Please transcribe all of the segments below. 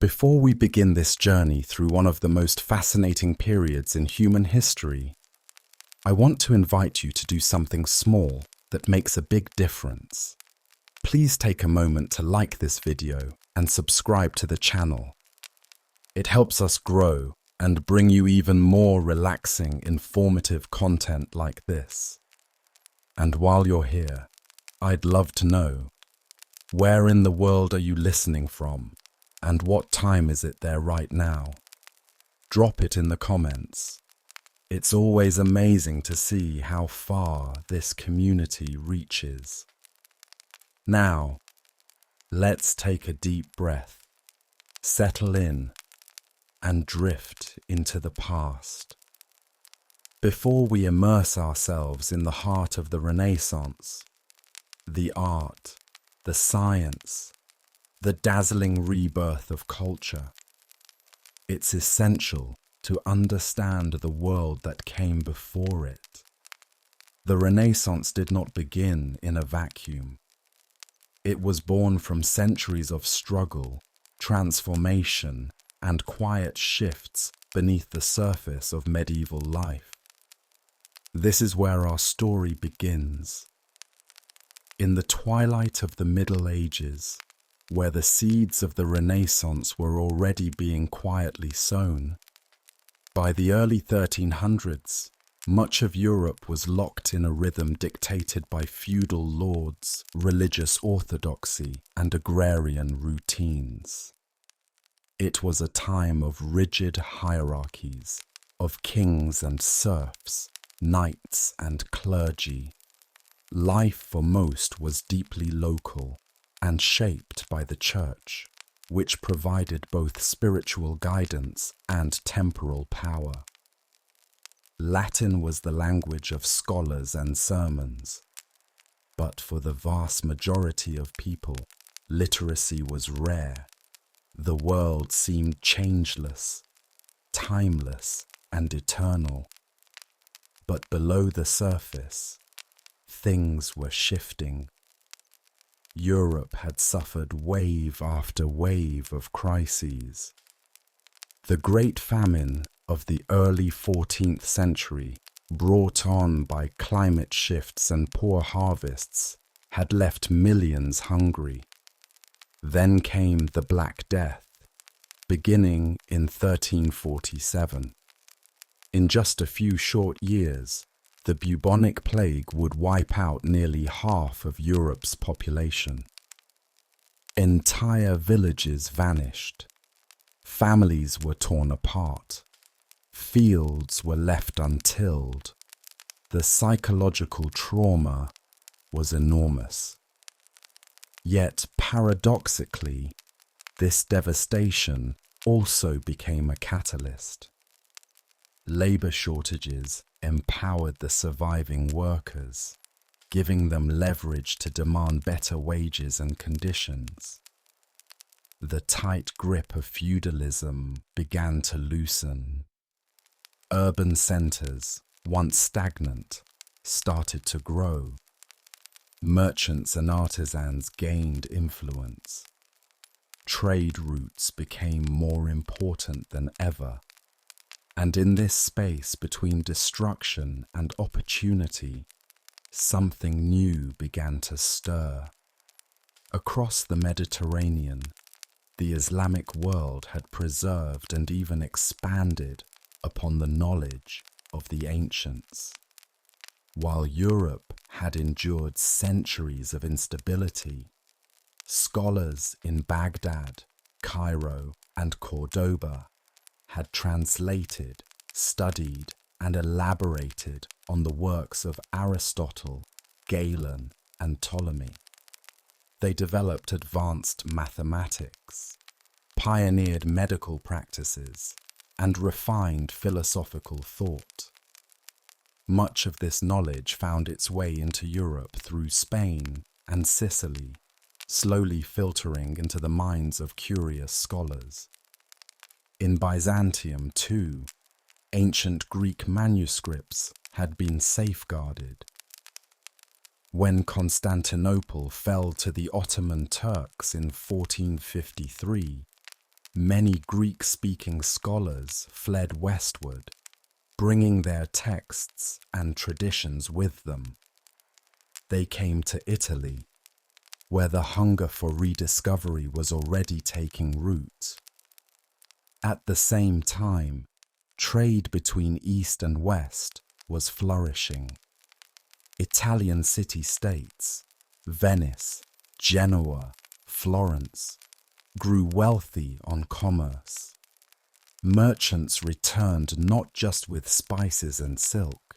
Before we begin this journey through one of the most fascinating periods in human history, I want to invite you to do something small that makes a big difference. Please take a moment to like this video and subscribe to the channel. It helps us grow and bring you even more relaxing, informative content like this. And while you're here, I'd love to know, where in the world are you listening from? And what time is it there right now? Drop it in the comments. It's always amazing to see how far this community reaches. Now, let's take a deep breath, settle in, and drift into the past. Before we immerse ourselves in the heart of the Renaissance, the art, the science, the dazzling rebirth of culture, it's essential to understand the world that came before it. The Renaissance did not begin in a vacuum. It was born from centuries of struggle, transformation, and quiet shifts beneath the surface of medieval life. This is where our story begins. In the twilight of the Middle Ages, where the seeds of the Renaissance were already being quietly sown, by the early 1300s, much of Europe was locked in a rhythm dictated by feudal lords, religious orthodoxy, and agrarian routines. It was a time of rigid hierarchies, of kings and serfs, knights and clergy. Life for most was deeply local and shaped by the church, which provided both spiritual guidance and temporal power. Latin was the language of scholars and sermons, but for the vast majority of people, literacy was rare. The world seemed changeless, timeless, and eternal. But below the surface, things were shifting. Europe had suffered wave after wave of crises. The Great Famine of the early 14th century, brought on by climate shifts and poor harvests, had left millions hungry. Then came the Black Death, beginning in 1347. In just a few short years, the bubonic plague would wipe out nearly half of Europe's population. Entire villages vanished. Families were torn apart. Fields were left untilled. The psychological trauma was enormous. Yet, paradoxically, this devastation also became a catalyst. Labor shortages empowered the surviving workers, giving them leverage to demand better wages and conditions. The tight grip of feudalism began to loosen. Urban centers, once stagnant, started to grow. Merchants and artisans gained influence. Trade routes became more important than ever. And in this space between destruction and opportunity, something new began to stir. Across the Mediterranean, the Islamic world had preserved and even expanded upon the knowledge of the ancients. While Europe had endured centuries of instability, scholars in Baghdad, Cairo, and Cordoba had translated, studied, and elaborated on the works of Aristotle, Galen, and Ptolemy. They developed advanced mathematics, pioneered medical practices, and refined philosophical thought. Much of this knowledge found its way into Europe through Spain and Sicily, slowly filtering into the minds of curious scholars. In Byzantium, too, ancient Greek manuscripts had been safeguarded. When Constantinople fell to the Ottoman Turks in 1453, Many Greek-speaking scholars fled westward, bringing their texts and traditions with them. They came to Italy, where the hunger for rediscovery was already taking root. At the same time, trade between East and West was flourishing. Italian city-states, Venice, Genoa, Florence, grew wealthy on commerce. Merchants returned not just with spices and silk,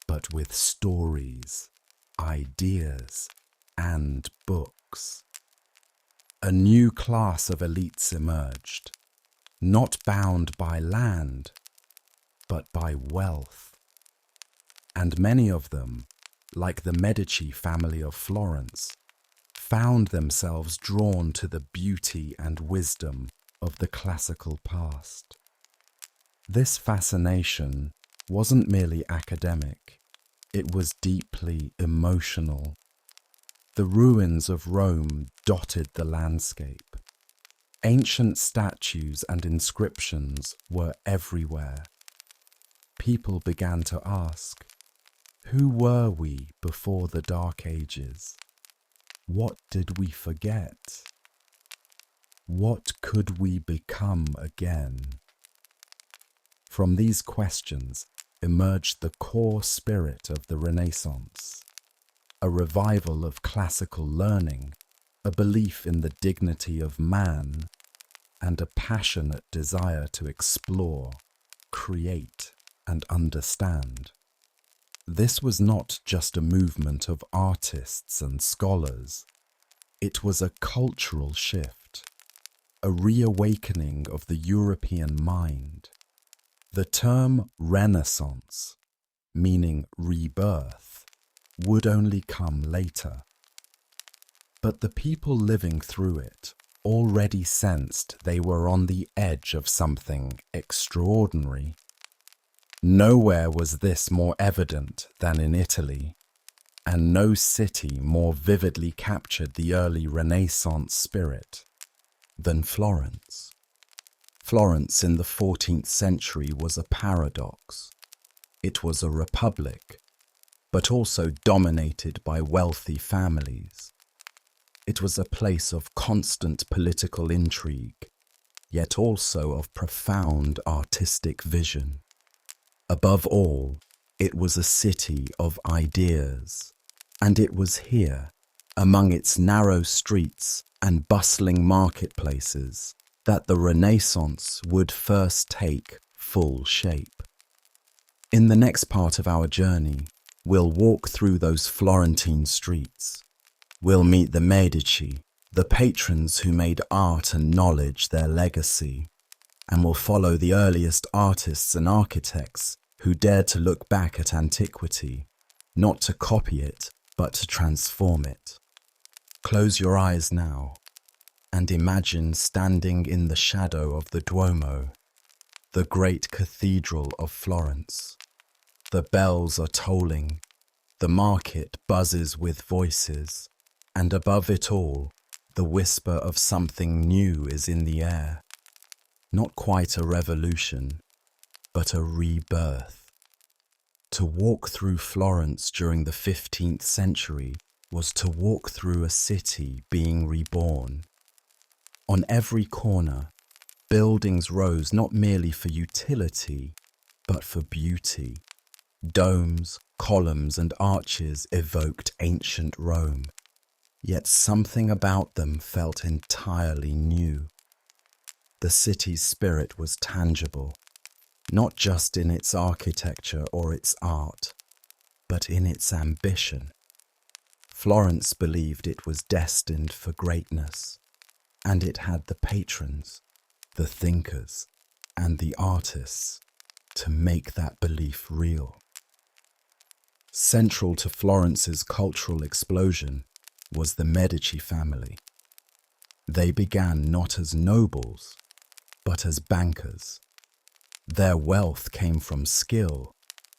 but with stories, ideas, and books. A new class of elites emerged, not bound by land, but by wealth. And many of them, like the Medici family of Florence, found themselves drawn to the beauty and wisdom of the classical past. This fascination wasn't merely academic, it was deeply emotional. The ruins of Rome dotted the landscape. Ancient statues and inscriptions were everywhere. People began to ask, who were we before the Dark Ages? What did we forget? What could we become again? From these questions emerged the core spirit of the Renaissance, a revival of classical learning, a belief in the dignity of man, and a passionate desire to explore, create, and understand. This was not just a movement of artists and scholars. It was a cultural shift, a reawakening of the European mind. The term Renaissance, meaning rebirth, would only come later. But the people living through it already sensed they were on the edge of something extraordinary. Nowhere was this more evident than in Italy, and no city more vividly captured the early Renaissance spirit than Florence. Florence in the 14th century was a paradox. It was a republic, but also dominated by wealthy families. It was a place of constant political intrigue, yet also of profound artistic vision. Above all, it was a city of ideas, and it was here, among its narrow streets and bustling marketplaces, that the Renaissance would first take full shape. In the next part of our journey, we'll walk through those Florentine streets. We'll meet the Medici, the patrons who made art and knowledge their legacy, and we'll follow the earliest artists and architects who dared to look back at antiquity, not to copy it, but to transform it. Close your eyes now and imagine standing in the shadow of the Duomo, the great cathedral of Florence. The bells are tolling, the market buzzes with voices, and above it all, the whisper of something new is in the air. Not quite a revolution, but a rebirth. To walk through Florence during the 15th century was to walk through a city being reborn. On every corner, buildings rose not merely for utility, but for beauty. Domes, columns, and arches evoked ancient Rome, yet something about them felt entirely new. The city's spirit was tangible, not just in its architecture or its art, but in its ambition. Florence believed it was destined for greatness, and it had the patrons, the thinkers, and the artists to make that belief real. Central to Florence's cultural explosion was the Medici family. They began not as nobles, but as bankers. Their wealth came from skill,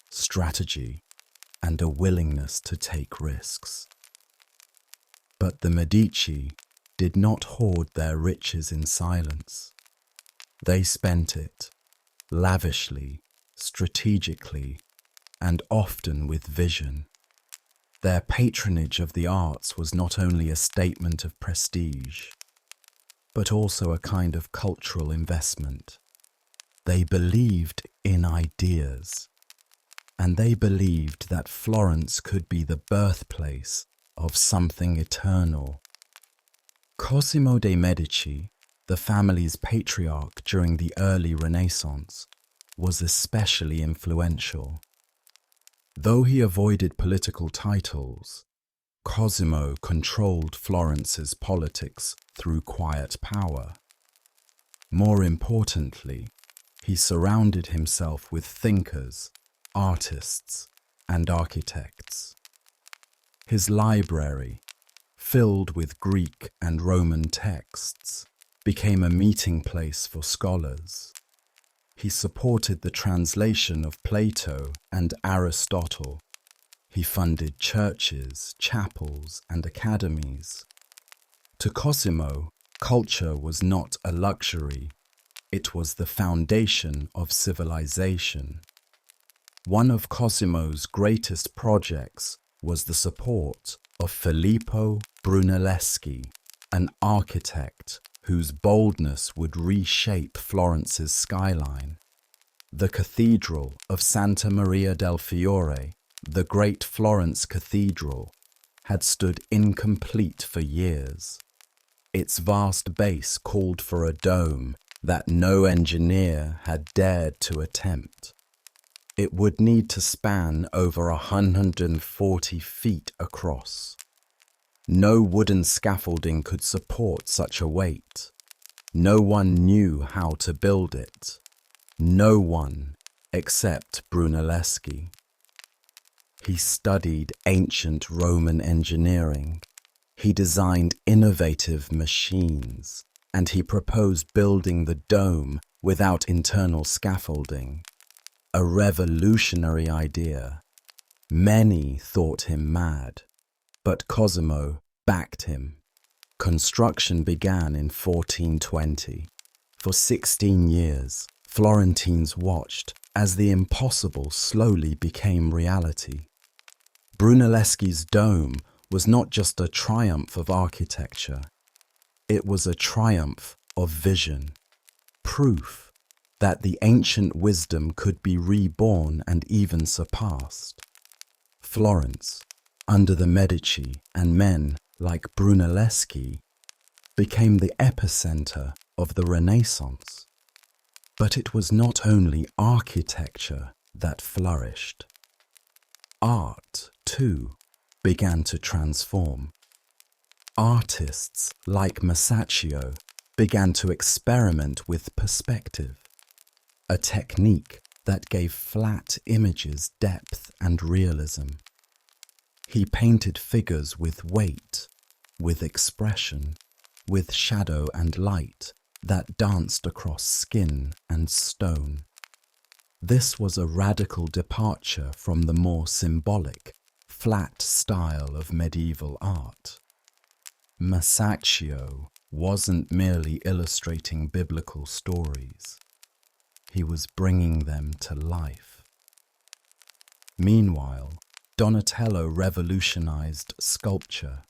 strategy, and a willingness to take risks. But the Medici did not hoard their riches in silence. They spent it lavishly, strategically, and often with vision. Their patronage of the arts was not only a statement of prestige, but also a kind of cultural investment. They believed in ideas, and they believed that Florence could be the birthplace of something eternal. Cosimo de' Medici, the family's patriarch during the early Renaissance, was especially influential. Though he avoided political titles, Cosimo controlled Florence's politics through quiet power. More importantly, he surrounded himself with thinkers, artists, and architects. His library, filled with Greek and Roman texts, became a meeting place for scholars. He supported the translation of Plato and Aristotle. He funded churches, chapels, and academies. To Cosimo, culture was not a luxury. It was the foundation of civilization. One of Cosimo's greatest projects was the support of Filippo Brunelleschi, an architect whose boldness would reshape Florence's skyline. The Cathedral of Santa Maria del Fiore, the great Florence cathedral, had stood incomplete for years. Its vast base called for a dome that no engineer had dared to attempt. It would need to span over 140 feet across. No wooden scaffolding could support such a weight. No one knew how to build it. No one except Brunelleschi. He studied ancient Roman engineering. He designed innovative machines, and he proposed building the dome without internal scaffolding. A revolutionary idea. Many thought him mad, but Cosimo backed him. Construction began in 1420. For 16 years, Florentines watched as the impossible slowly became reality. Brunelleschi's dome was not just a triumph of architecture. It was a triumph of vision, proof that the ancient wisdom could be reborn and even surpassed. Florence, under the Medici and men like Brunelleschi, became the epicenter of the Renaissance. But it was not only architecture that flourished. Art, too, began to transform. Artists like Masaccio began to experiment with perspective, a technique that gave flat images depth and realism. He painted figures with weight, with expression, with shadow and light that danced across skin and stone. This was a radical departure from the more symbolic, flat style of medieval art. Masaccio wasn't merely illustrating biblical stories. He was bringing them to life. Meanwhile, Donatello revolutionized sculpture.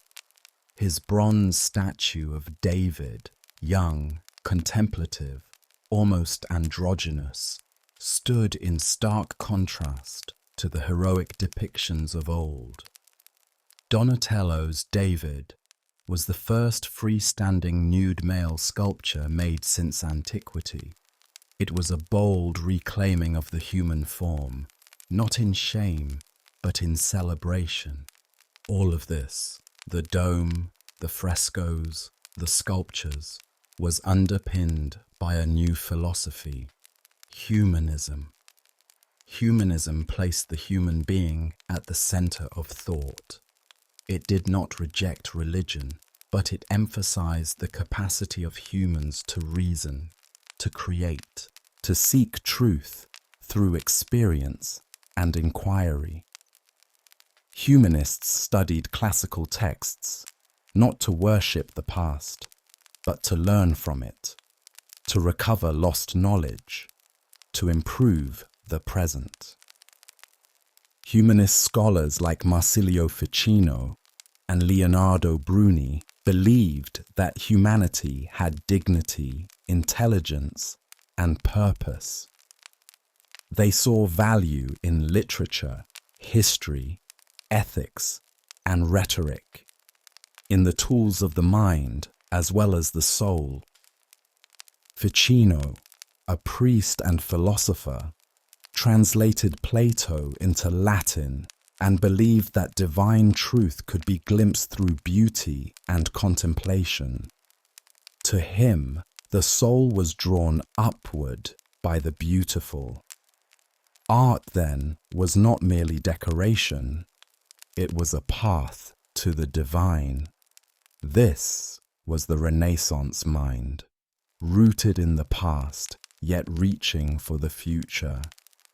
His bronze statue of David, young, contemplative, almost androgynous, stood in stark contrast to the heroic depictions of old. Donatello's David was the first freestanding nude male sculpture made since antiquity. It was a bold reclaiming of the human form, not in shame, but in celebration. All of this, the dome, the frescoes, the sculptures, was underpinned by a new philosophy, humanism. Humanism placed the human being at the center of thought. It did not reject religion, but it emphasized the capacity of humans to reason, to create, to seek truth through experience and inquiry. Humanists studied classical texts, not to worship the past, but to learn from it. to recover lost knowledge, to improve the present. Humanist scholars like Marsilio Ficino and Leonardo Bruni believed that humanity had dignity, intelligence, and purpose. They saw value in literature, history, ethics, and rhetoric, in the tools of the mind as well as the soul. Ficino, a priest and philosopher, translated Plato into Latin and believed that divine truth could be glimpsed through beauty and contemplation. To him, the soul was drawn upward by the beautiful. Art, then, was not merely decoration, it was a path to the divine. This was the Renaissance mind, rooted in the past, yet reaching for the future,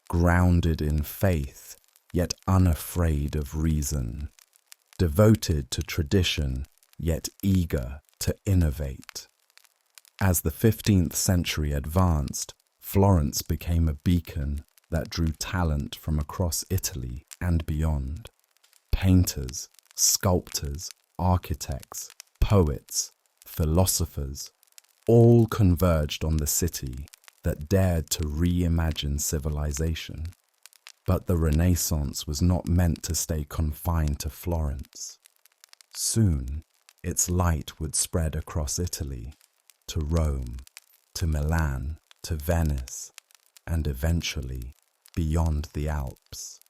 grounded in faith, yet unafraid of reason, devoted to tradition, yet eager to innovate. As the 15th century advanced, Florence became a beacon that drew talent from across Italy and beyond. Painters, sculptors, architects, poets, philosophers, all converged on the city that dared to reimagine civilization. But the Renaissance was not meant to stay confined to Florence. Soon, its light would spread across Italy, to Rome, to Milan, to Venice, and eventually beyond the Alps.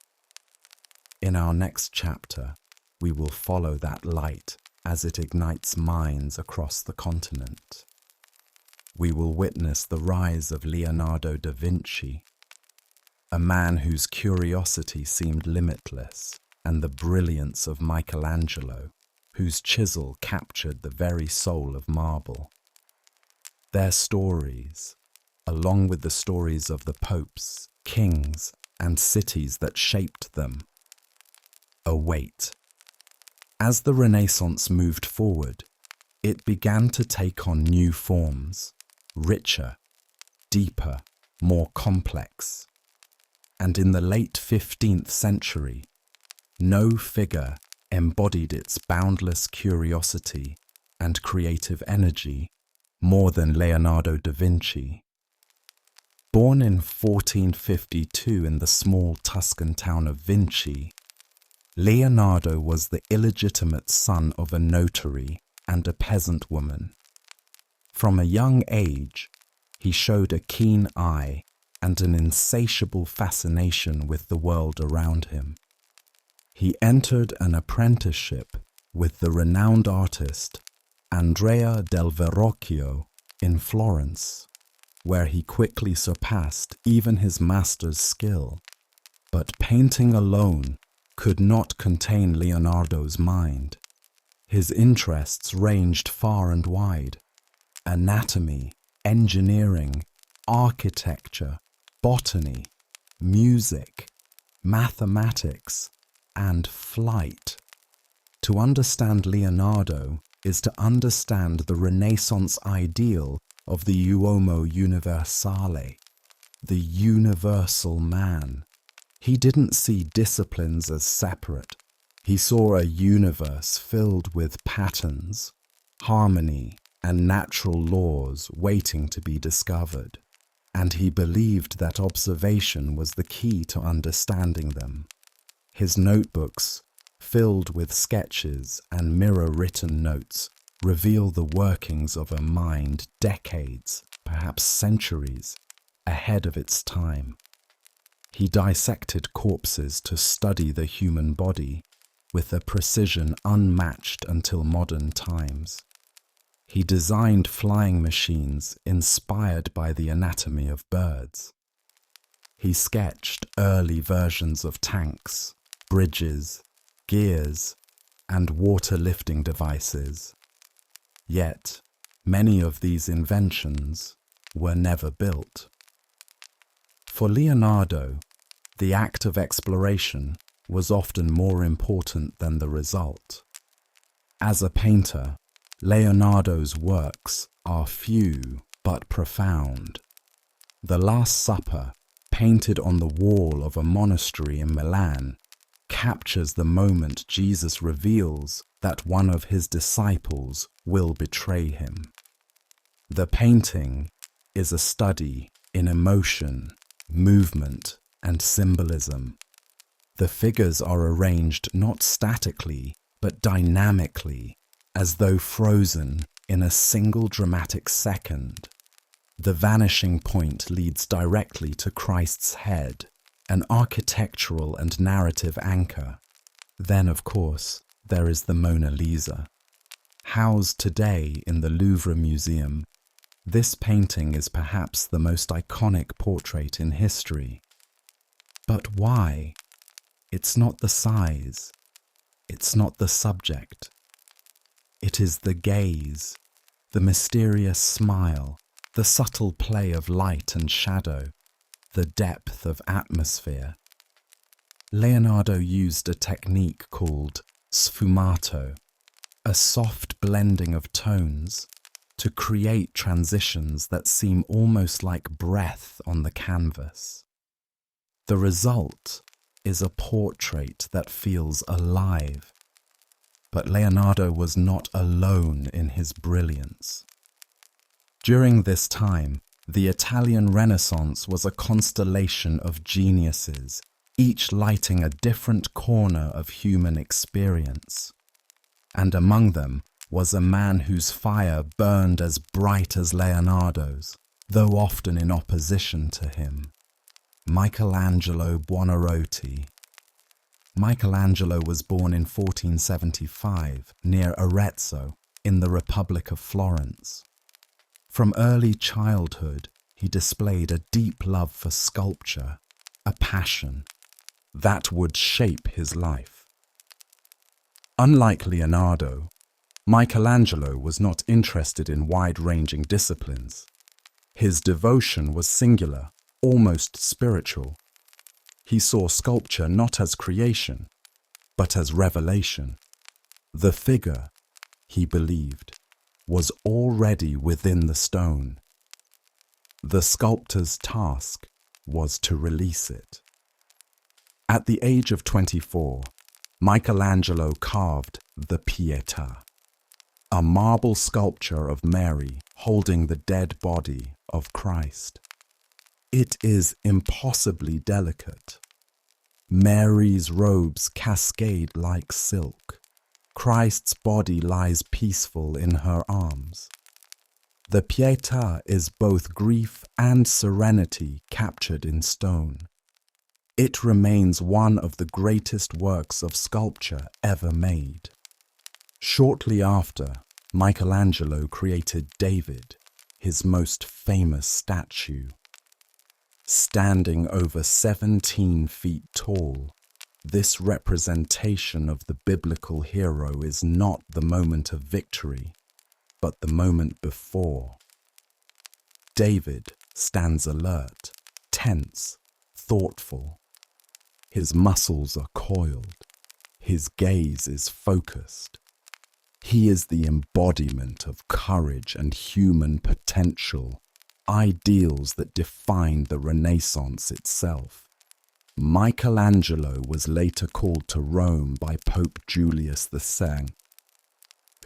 In our next chapter, we will follow that light as it ignites minds across the continent. We will witness the rise of Leonardo da Vinci, a man whose curiosity seemed limitless, and the brilliance of Michelangelo, whose chisel captured the very soul of marble. Their stories, along with the stories of the popes, kings, and cities that shaped them, await. As the Renaissance moved forward, it began to take on new forms, richer, deeper, more complex. And in the late 15th century, no figure embodied its boundless curiosity and creative energy more than Leonardo da Vinci. Born in 1452 in the small Tuscan town of Vinci, Leonardo was the illegitimate son of a notary and a peasant woman. From a young age, he showed a keen eye and an insatiable fascination with the world around him. He entered an apprenticeship with the renowned artist Andrea del Verrocchio in Florence, where he quickly surpassed even his master's skill. But painting alone could not contain Leonardo's mind. His interests ranged far and wide: anatomy, engineering, architecture, botany, music, mathematics, and flight. To understand Leonardo is to understand the Renaissance ideal of the uomo universale, the universal man. He didn't see disciplines as separate. He saw a universe filled with patterns, harmony, and natural laws waiting to be discovered. And he believed that observation was the key to understanding them. His notebooks, filled with sketches and mirror-written notes, reveal the workings of a mind decades, perhaps centuries, ahead of its time. He dissected corpses to study the human body with a precision unmatched until modern times. He designed flying machines inspired by the anatomy of birds. He sketched early versions of tanks, bridges, gears, and water-lifting devices. Yet, many of these inventions were never built. For Leonardo, the act of exploration was often more important than the result. As a painter, Leonardo's works are few but profound. The Last Supper, painted on the wall of a monastery in Milan, captures the moment Jesus reveals that one of his disciples will betray him. The painting is a study in emotion, movement, and symbolism. The figures are arranged not statically, but dynamically, as though frozen in a single dramatic second. The vanishing point leads directly to Christ's head, an architectural and narrative anchor. Then, of course, there is the Mona Lisa. Housed today in the Louvre Museum, this painting is perhaps the most iconic portrait in history. But why? It's not the size. It's not the subject. It is the gaze, the mysterious smile, the subtle play of light and shadow, the depth of atmosphere. Leonardo used a technique called sfumato, a soft blending of tones, to create transitions that seem almost like breath on the canvas. The result is a portrait that feels alive. But Leonardo was not alone in his brilliance. During this time, the Italian Renaissance was a constellation of geniuses, each lighting a different corner of human experience. And among them was a man whose fire burned as bright as Leonardo's, though often in opposition to him. Michelangelo Buonarroti. Michelangelo was born in 1475 near Arezzo in the Republic of Florence. From early childhood, he displayed a deep love for sculpture, a passion that would shape his life. Unlike Leonardo, Michelangelo was not interested in wide-ranging disciplines. His devotion was singular, almost spiritual. He saw sculpture not as creation, but as revelation. The figure, he believed, was already within the stone. The sculptor's task was to release it. At the age of 24, Michelangelo carved the Pietà, a marble sculpture of Mary holding the dead body of Christ. It is impossibly delicate. Mary's robes cascade like silk. Christ's body lies peaceful in her arms. The Pietà is both grief and serenity captured in stone. It remains one of the greatest works of sculpture ever made. Shortly after, Michelangelo created David, his most famous statue. Standing over 17 feet tall, this representation of the biblical hero is not the moment of victory, but the moment before. David stands alert, tense, thoughtful. His muscles are coiled. His gaze is focused. He is the embodiment of courage and human potential, ideals that defined the Renaissance itself. Michelangelo was later called to Rome by Pope Julius II,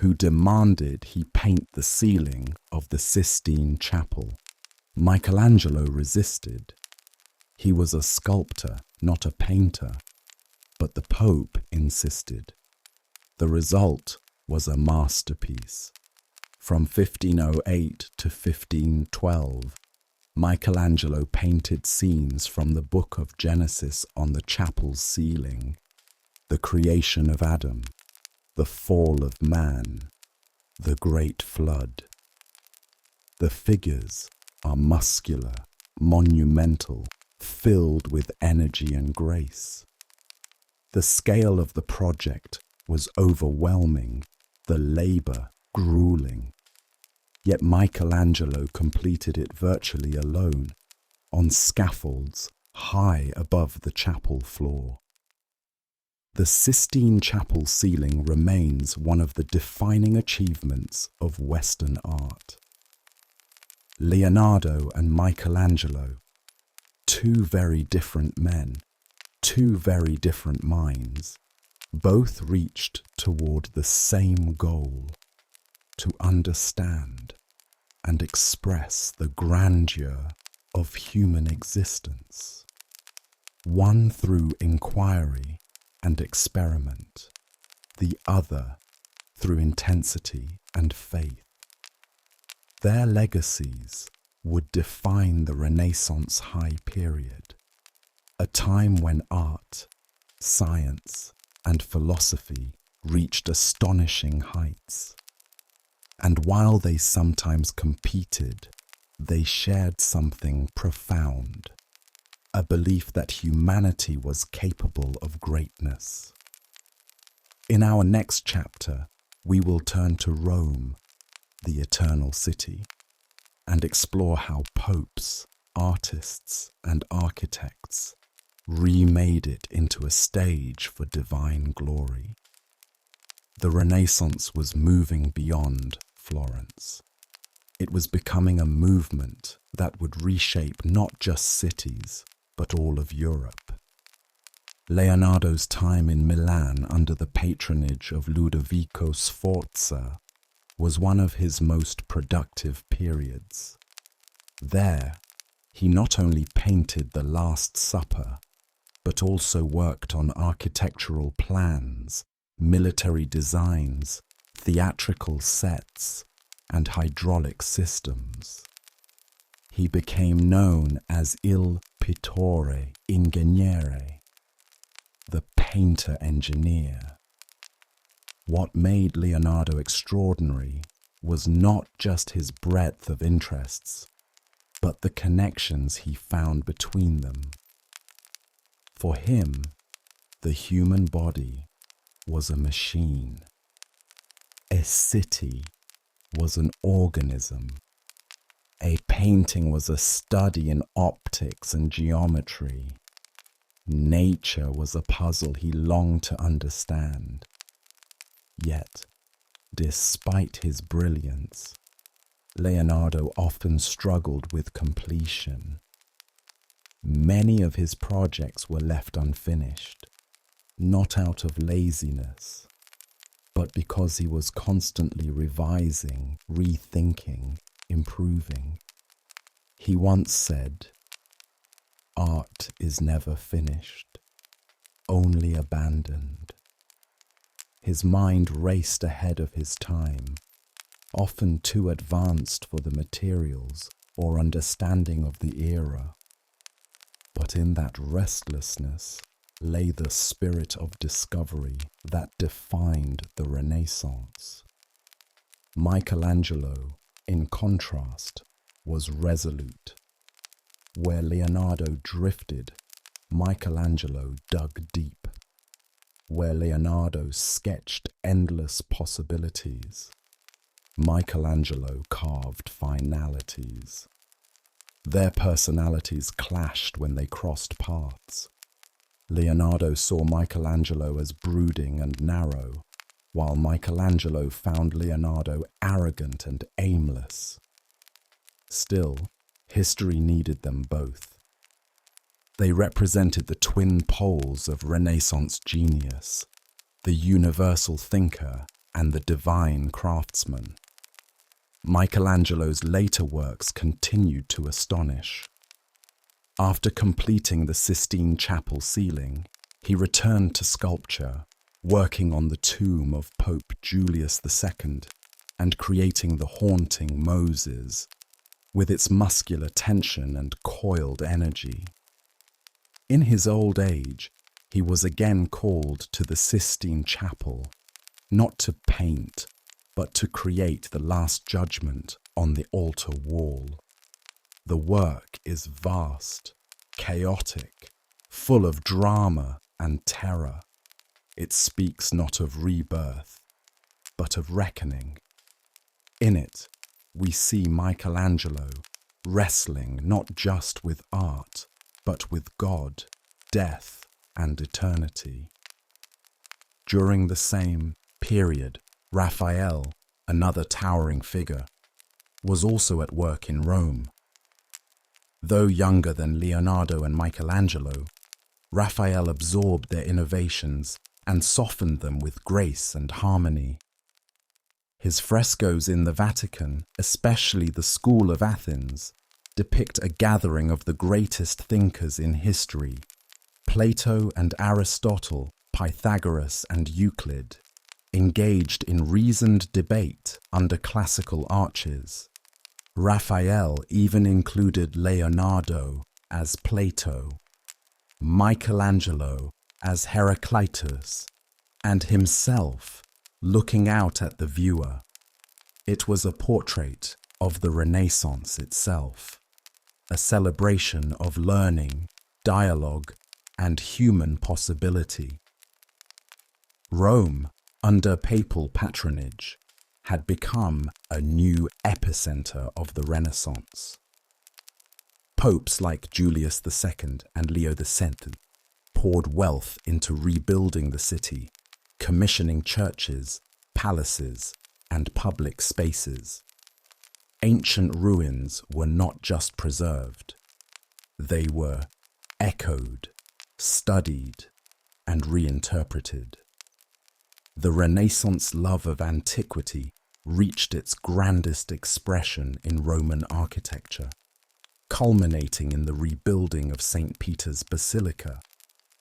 who demanded he paint the ceiling of the Sistine Chapel. Michelangelo resisted. He was a sculptor, not a painter, but the Pope insisted. The result was a masterpiece. From 1508 to 1512, Michelangelo painted scenes from the Book of Genesis on the chapel's ceiling: the creation of Adam, the fall of man, the great flood. The figures are muscular, monumental, filled with energy and grace. The scale of the project was overwhelming, the labor grueling. Yet Michelangelo completed it virtually alone, on scaffolds high above the chapel floor. The Sistine Chapel ceiling remains one of the defining achievements of Western art. Leonardo and Michelangelo, two very different men, two very different minds, both reached toward the same goal: to understand and express the grandeur of human existence, one through inquiry and experiment, the other through intensity and faith. Their legacies would define the Renaissance high period, a time when art, science, and philosophy reached astonishing heights. And while they sometimes competed, they shared something profound, a belief that humanity was capable of greatness. In our next chapter, we will turn to Rome, the eternal city, and explore how popes, artists, and architects remade it into a stage for divine glory. The Renaissance was moving beyond Florence. It was becoming a movement that would reshape not just cities, but all of Europe. Leonardo's time in Milan under the patronage of Ludovico Sforza was one of his most productive periods. There, he not only painted the Last Supper, but also worked on architectural plans, military designs, theatrical sets, and hydraulic systems. He became known as Il Pittore Ingegnere, the painter-engineer. What made Leonardo extraordinary was not just his breadth of interests, but the connections he found between them. For him, the human body was a machine. A city was an organism. A painting was a study in optics and geometry. Nature was a puzzle he longed to understand. Yet, despite his brilliance, Leonardo often struggled with completion. Many of his projects were left unfinished, not out of laziness, but because he was constantly revising, rethinking, improving. He once said, "Art is never finished, only abandoned." His mind raced ahead of his time, often too advanced for the materials or understanding of the era. But in that restlessness lay the spirit of discovery that defined the Renaissance. Michelangelo, in contrast, was resolute. Where Leonardo drifted, Michelangelo dug deep. Where Leonardo sketched endless possibilities, Michelangelo carved finalities. Their personalities clashed when they crossed paths. Leonardo saw Michelangelo as brooding and narrow, while Michelangelo found Leonardo arrogant and aimless. Still, history needed them both. They represented the twin poles of Renaissance genius, the universal thinker and the divine craftsman. Michelangelo's later works continued to astonish. After completing the Sistine Chapel ceiling, he returned to sculpture, working on the tomb of Pope Julius II and creating the haunting Moses, with its muscular tension and coiled energy. In his old age, he was again called to the Sistine Chapel, not to paint, but to create the Last Judgment on the altar wall. The work is vast, chaotic, full of drama and terror. It speaks not of rebirth, but of reckoning. In it, we see Michelangelo wrestling not just with art, but with God, death, and eternity. During the same period, Raphael, another towering figure, was also at work in Rome. Though younger than Leonardo and Michelangelo, Raphael absorbed their innovations and softened them with grace and harmony. His frescoes in the Vatican, especially the School of Athens, depict a gathering of the greatest thinkers in history: Plato and Aristotle, Pythagoras and Euclid, engaged in reasoned debate under classical arches. Raphael even included Leonardo as Plato, Michelangelo as Heraclitus, and himself looking out at the viewer. It was a portrait of the Renaissance itself, a celebration of learning, dialogue, and human possibility. Rome, under papal patronage, had become a new epicenter of the Renaissance. Popes like Julius II and Leo X poured wealth into rebuilding the city, commissioning churches, palaces, and public spaces. Ancient ruins were not just preserved, they were echoed, studied, and reinterpreted. The Renaissance love of antiquity reached its grandest expression in Roman architecture, culminating in the rebuilding of St. Peter's Basilica,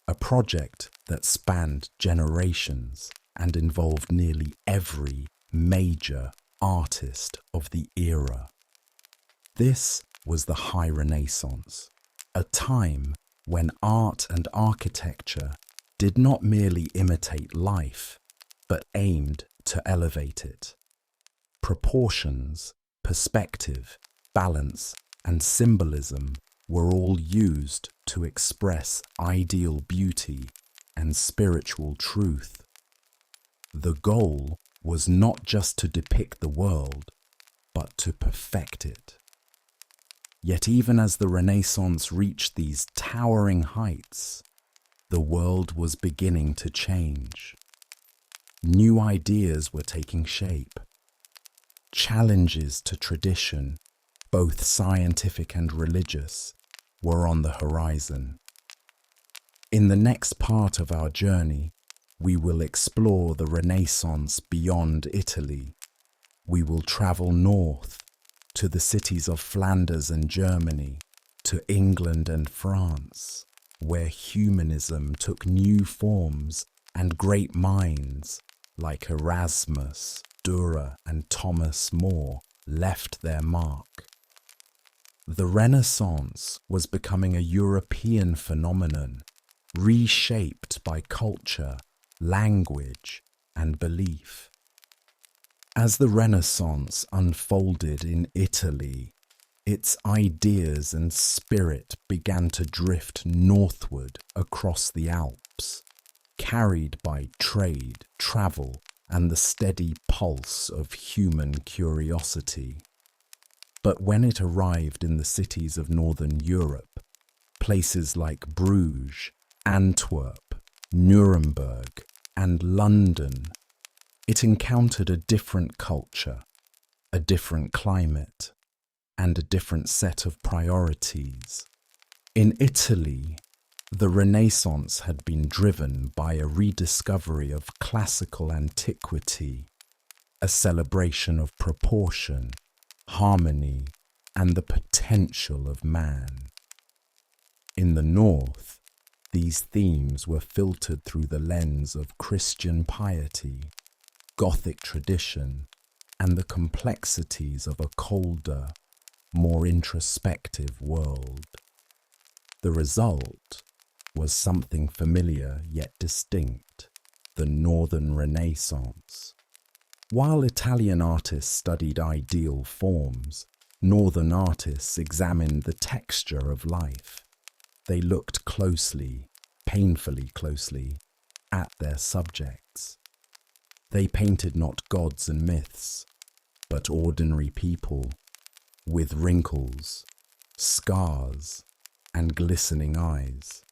a project that spanned generations and involved nearly every major artist of the era. This was the High Renaissance, a time when art and architecture did not merely imitate life, but aimed to elevate it. Proportions, perspective, balance, and symbolism were all used to express ideal beauty and spiritual truth. The goal was not just to depict the world, but to perfect it. Yet even as the Renaissance reached these towering heights, the world was beginning to change. New ideas were taking shape. Challenges to tradition, both scientific and religious, were on the horizon. In the next part of our journey, we will explore the Renaissance beyond Italy. We will travel north to the cities of Flanders and Germany, to England and France, where humanism took new forms and great minds like Erasmus, Dürer, and Thomas More left their mark. The Renaissance was becoming a European phenomenon, reshaped by culture, language, and belief. As the Renaissance unfolded in Italy, its ideas and spirit began to drift northward across the Alps, carried by trade, travel, and the steady pulse of human curiosity. But when it arrived in the cities of Northern Europe, places like Bruges, Antwerp, Nuremberg, and London, it encountered a different culture, a different climate, and a different set of priorities. In Italy, the Renaissance had been driven by a rediscovery of classical antiquity, a celebration of proportion, harmony, and the potential of man. In the North, these themes were filtered through the lens of Christian piety, Gothic tradition, and the complexities of a colder, more introspective world. The result was something familiar yet distinct: the Northern Renaissance. While Italian artists studied ideal forms, Northern artists examined the texture of life. They looked closely, painfully closely, at their subjects. They painted not gods and myths, but ordinary people, with wrinkles, scars, and glistening eyes.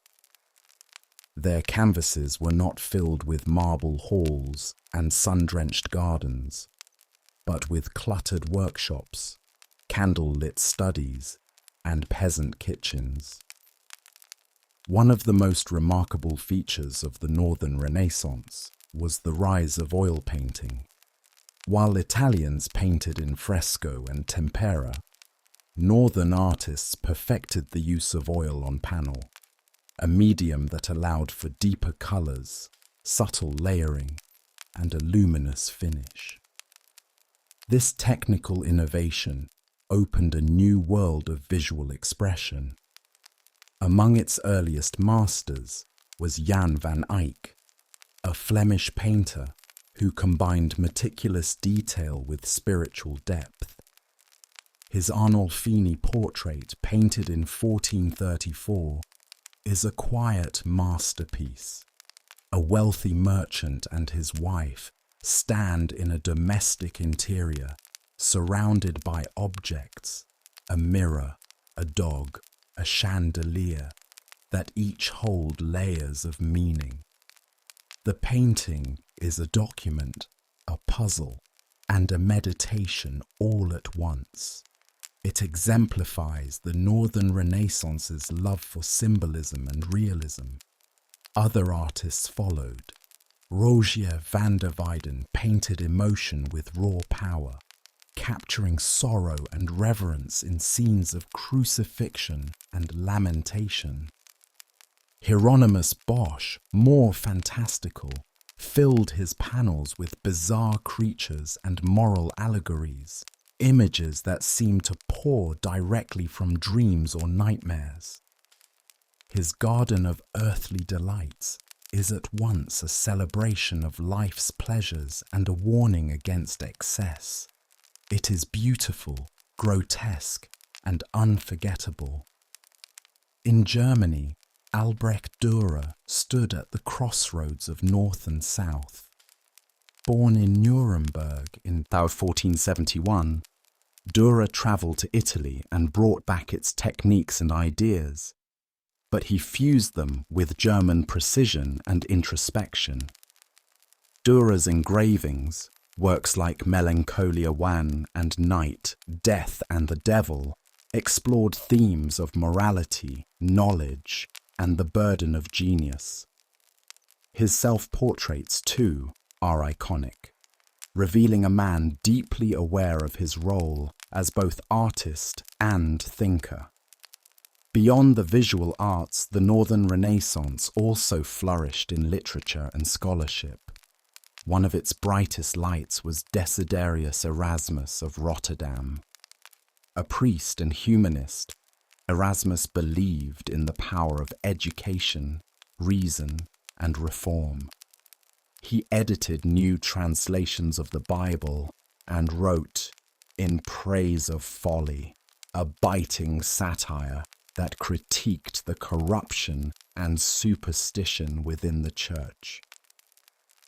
Their canvases were not filled with marble halls and sun-drenched gardens, but with cluttered workshops, candle-lit studies, and peasant kitchens. One of the most remarkable features of the Northern Renaissance was the rise of oil painting. While Italians painted in fresco and tempera, Northern artists perfected the use of oil on panel, a medium that allowed for deeper colors, subtle layering, and a luminous finish. This technical innovation opened a new world of visual expression. Among its earliest masters was Jan van Eyck, a Flemish painter who combined meticulous detail with spiritual depth. His Arnolfini portrait, painted in 1434, is a quiet masterpiece. A wealthy merchant and his wife stand in a domestic interior, surrounded by objects, a mirror, a dog, a chandelier, that each hold layers of meaning. The painting is a document, a puzzle, and a meditation all at once. It exemplifies the Northern Renaissance's love for symbolism and realism. Other artists followed. Rogier van der Weyden painted emotion with raw power, capturing sorrow and reverence in scenes of crucifixion and lamentation. Hieronymus Bosch, more fantastical, filled his panels with bizarre creatures and moral allegories, images that seem to pour directly from dreams or nightmares. His garden of earthly delights is at once a celebration of life's pleasures and a warning against excess. It is beautiful, grotesque, and unforgettable. In Germany, Albrecht Dürer stood at the crossroads of North and South. Born in Nuremberg in 1471, Dürer travelled to Italy and brought back its techniques and ideas, but he fused them with German precision and introspection. Dürer's engravings, works like Melancholia Wan and Night, Death and the Devil, explored themes of morality, knowledge, and the burden of genius. His self-portraits, too, are iconic, revealing a man deeply aware of his role as both artist and thinker. Beyond the visual arts, the Northern Renaissance also flourished in literature and scholarship. One of its brightest lights was Desiderius Erasmus of Rotterdam. A priest and humanist, Erasmus believed in the power of education, reason, and reform. He edited new translations of the Bible and wrote In Praise of Folly, a biting satire that critiqued the corruption and superstition within the church.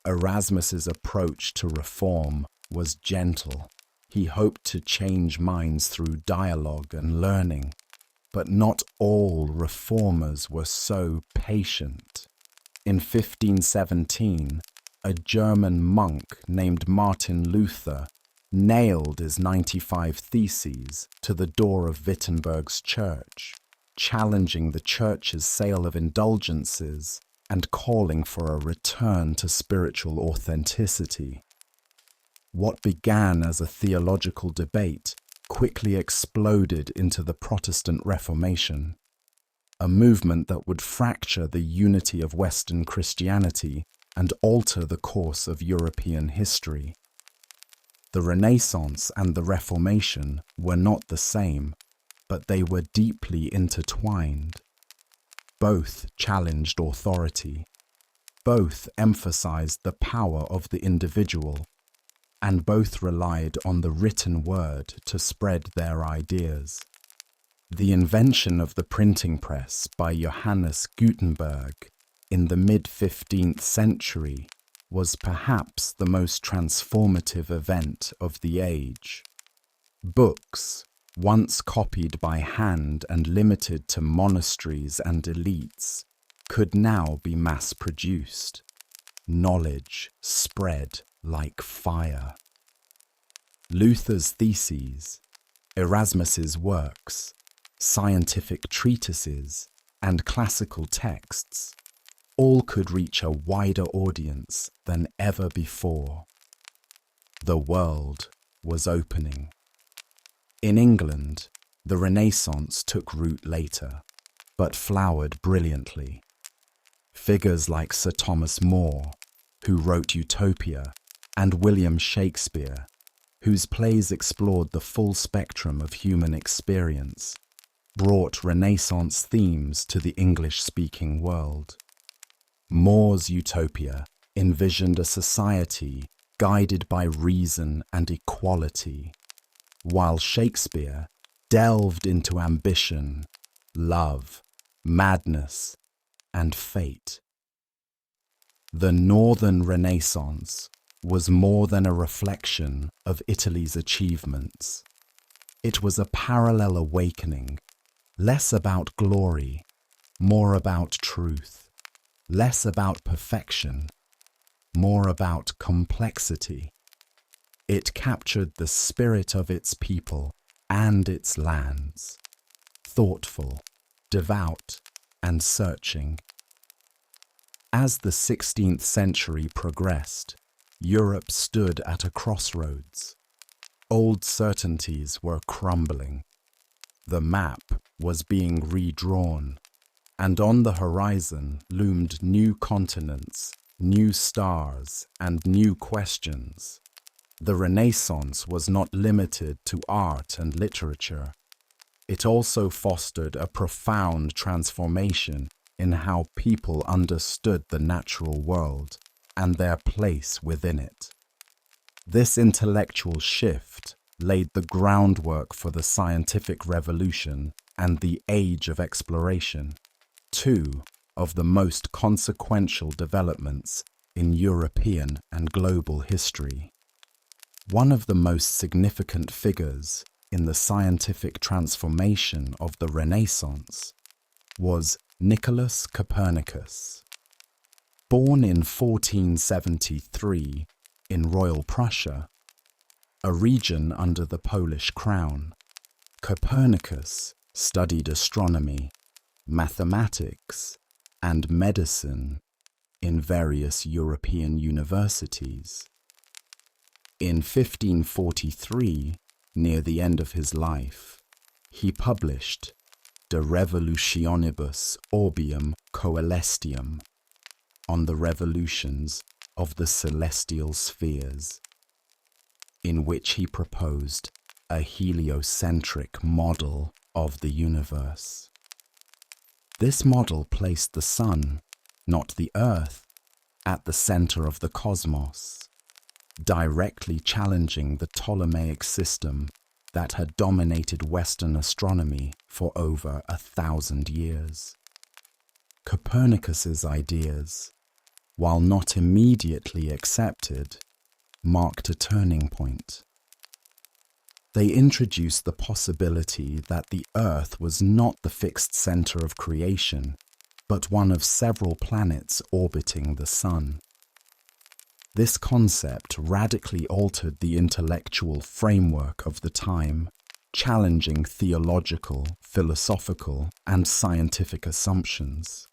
Erasmus's approach to reform was gentle. He hoped to change minds through dialogue and learning, but not all reformers were so patient. In 1517, a German monk named Martin Luther nailed his 95 Theses to the door of Wittenberg's church, challenging the church's sale of indulgences and calling for a return to spiritual authenticity. What began as a theological debate quickly exploded into the Protestant Reformation, a movement that would fracture the unity of Western Christianity and alter the course of European history. The Renaissance and the Reformation were not the same, but they were deeply intertwined. Both challenged authority. Both emphasized the power of the individual, and both relied on the written word to spread their ideas. The invention of the printing press by Johannes Gutenberg in the mid-15th century was perhaps the most transformative event of the age. Books, once copied by hand and limited to monasteries and elites, could now be mass-produced. Knowledge spread like fire. Luther's theses, Erasmus's works, scientific treatises, and classical texts all could reach a wider audience than ever before. The world was opening. In England, the Renaissance took root later, but flowered brilliantly. Figures like Sir Thomas More, who wrote Utopia, and William Shakespeare, whose plays explored the full spectrum of human experience, brought Renaissance themes to the English-speaking world. More's Utopia envisioned a society guided by reason and equality, while Shakespeare delved into ambition, love, madness, and fate. The Northern Renaissance was more than a reflection of Italy's achievements. It was a parallel awakening, less about glory, more about truth, less about perfection, more about complexity. It captured the spirit of its people and its lands, thoughtful, devout, and searching. As the 16th century progressed, Europe stood at a crossroads. Old certainties were crumbling. The map was being redrawn, and on the horizon loomed new continents, new stars, and new questions. The Renaissance was not limited to art and literature. It also fostered a profound transformation in how people understood the natural world and their place within it. This intellectual shift laid the groundwork for the scientific revolution and the age of exploration, two of the most consequential developments in European and global history. One of the most significant figures in the scientific transformation of the Renaissance was Nicholas Copernicus. Born in 1473 in Royal Prussia, a region under the Polish crown, Copernicus studied astronomy, mathematics, and medicine in various European universities. In 1543, near the end of his life, he published De Revolutionibus Orbium Coelestium, on the revolutions of the celestial spheres, in which he proposed a heliocentric model of the universe. This model placed the sun, not the earth, at the center of the cosmos, directly challenging the Ptolemaic system that had dominated Western astronomy for over 1,000 years. Copernicus's ideas, while not immediately accepted, marked a turning point. They introduced the possibility that the Earth was not the fixed center of creation, but one of several planets orbiting the Sun. This concept radically altered the intellectual framework of the time, challenging theological, philosophical, and scientific assumptions.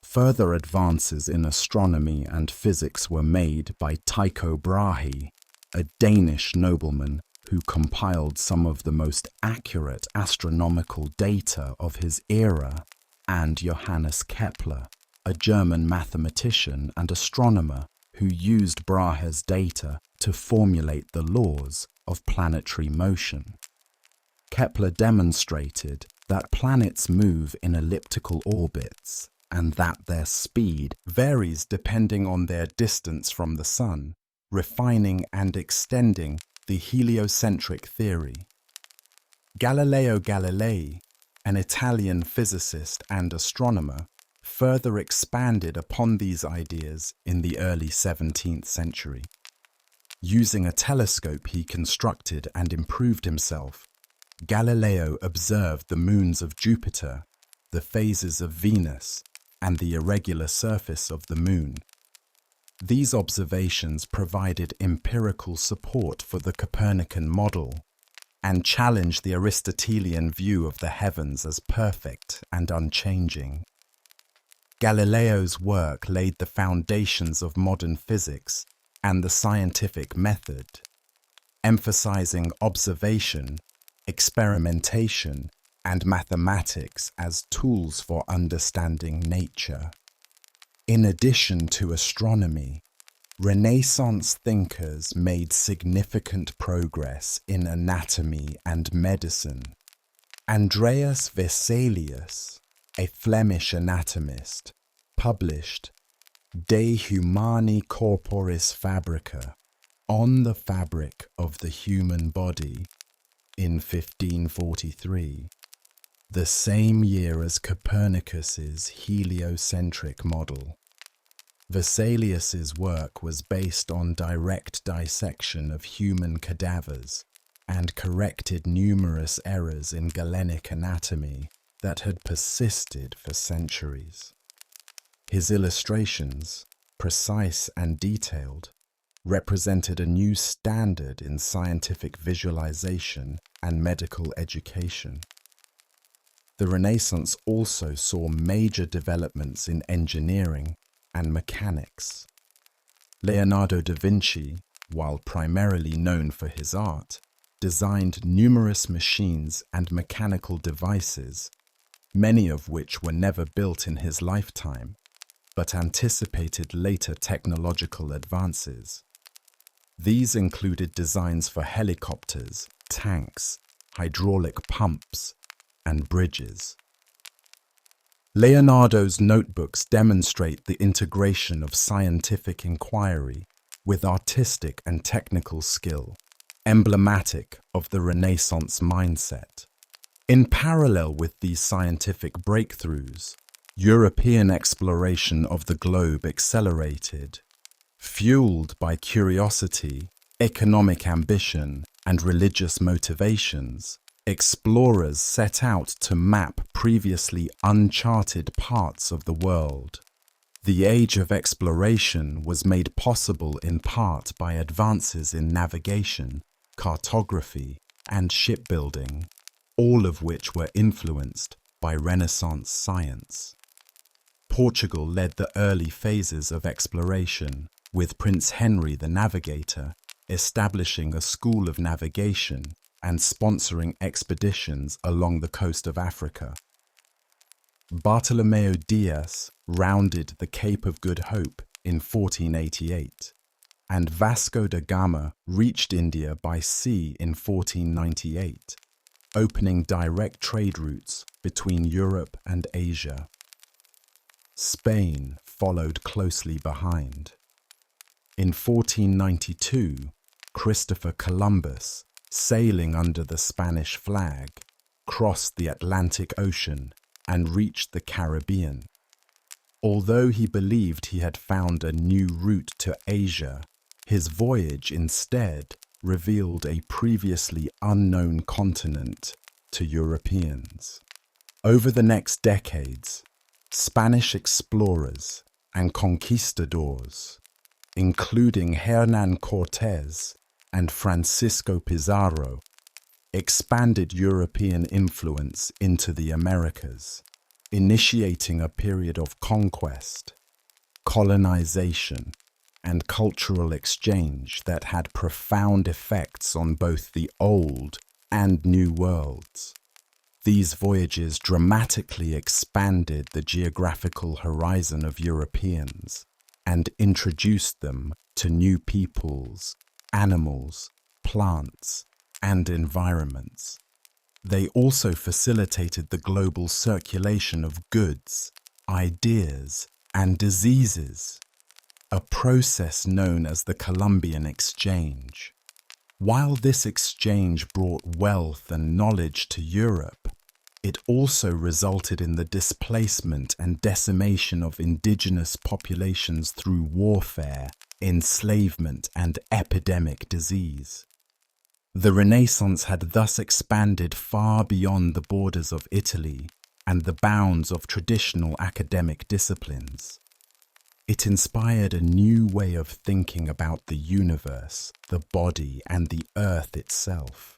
Further advances in astronomy and physics were made by Tycho Brahe, a Danish nobleman who compiled some of the most accurate astronomical data of his era, and Johannes Kepler, a German mathematician and astronomer who used Brahe's data to formulate the laws of planetary motion. Kepler demonstrated that planets move in elliptical orbits and that their speed varies depending on their distance from the Sun, refining and extending the heliocentric theory. Galileo Galilei, an Italian physicist and astronomer, further expanded upon these ideas in the early 17th century. Using a telescope he constructed and improved himself, Galileo observed the moons of Jupiter, the phases of Venus, and the irregular surface of the Moon. These observations provided empirical support for the Copernican model, and challenged the Aristotelian view of the heavens as perfect and unchanging. Galileo's work laid the foundations of modern physics and the scientific method, emphasizing observation, experimentation, and mathematics as tools for understanding nature. In addition to astronomy, Renaissance thinkers made significant progress in anatomy and medicine. Andreas Vesalius, a Flemish anatomist, published De Humani Corporis Fabrica, On the Fabric of the Human Body, in 1543, the same year as Copernicus's heliocentric model. Vesalius's work was based on direct dissection of human cadavers and corrected numerous errors in Galenic anatomy that had persisted for centuries. His illustrations, precise and detailed, represented a new standard in scientific visualization and medical education. The Renaissance also saw major developments in engineering and mechanics. Leonardo da Vinci, while primarily known for his art, designed numerous machines and mechanical devices, many of which were never built in his lifetime, but anticipated later technological advances. These included designs for helicopters, tanks, hydraulic pumps, and bridges. Leonardo's notebooks demonstrate the integration of scientific inquiry with artistic and technical skill, emblematic of the Renaissance mindset. In parallel with these scientific breakthroughs, European exploration of the globe accelerated. Fueled by curiosity, economic ambition, and religious motivations, explorers set out to map previously uncharted parts of the world. The age of exploration was made possible in part by advances in navigation, cartography, and shipbuilding, all of which were influenced by Renaissance science. Portugal led the early phases of exploration, with Prince Henry the Navigator establishing a school of navigation and sponsoring expeditions along the coast of Africa. Bartolomeo Diaz rounded the Cape of Good Hope in 1488, and Vasco da Gama reached India by sea in 1498, opening direct trade routes between Europe and Asia. Spain followed closely behind. In 1492, Christopher Columbus, sailing under the Spanish flag, crossed the Atlantic Ocean and reached the Caribbean. Although he believed he had found a new route to Asia, his voyage instead revealed a previously unknown continent to Europeans. Over the next decades, Spanish explorers and conquistadors, including Hernán Cortés and Francisco Pizarro, expanded European influence into the Americas, initiating a period of conquest, colonization, and cultural exchange that had profound effects on both the Old and New Worlds. These voyages dramatically expanded the geographical horizon of Europeans and introduced them to new peoples, animals, plants, and environments. They also facilitated the global circulation of goods, ideas, and diseases, a process known as the Columbian Exchange. While this exchange brought wealth and knowledge to Europe, it also resulted in the displacement and decimation of indigenous populations through warfare, enslavement, and epidemic disease. The Renaissance had thus expanded far beyond the borders of Italy and the bounds of traditional academic disciplines. It inspired a new way of thinking about the universe, the body, and the earth itself.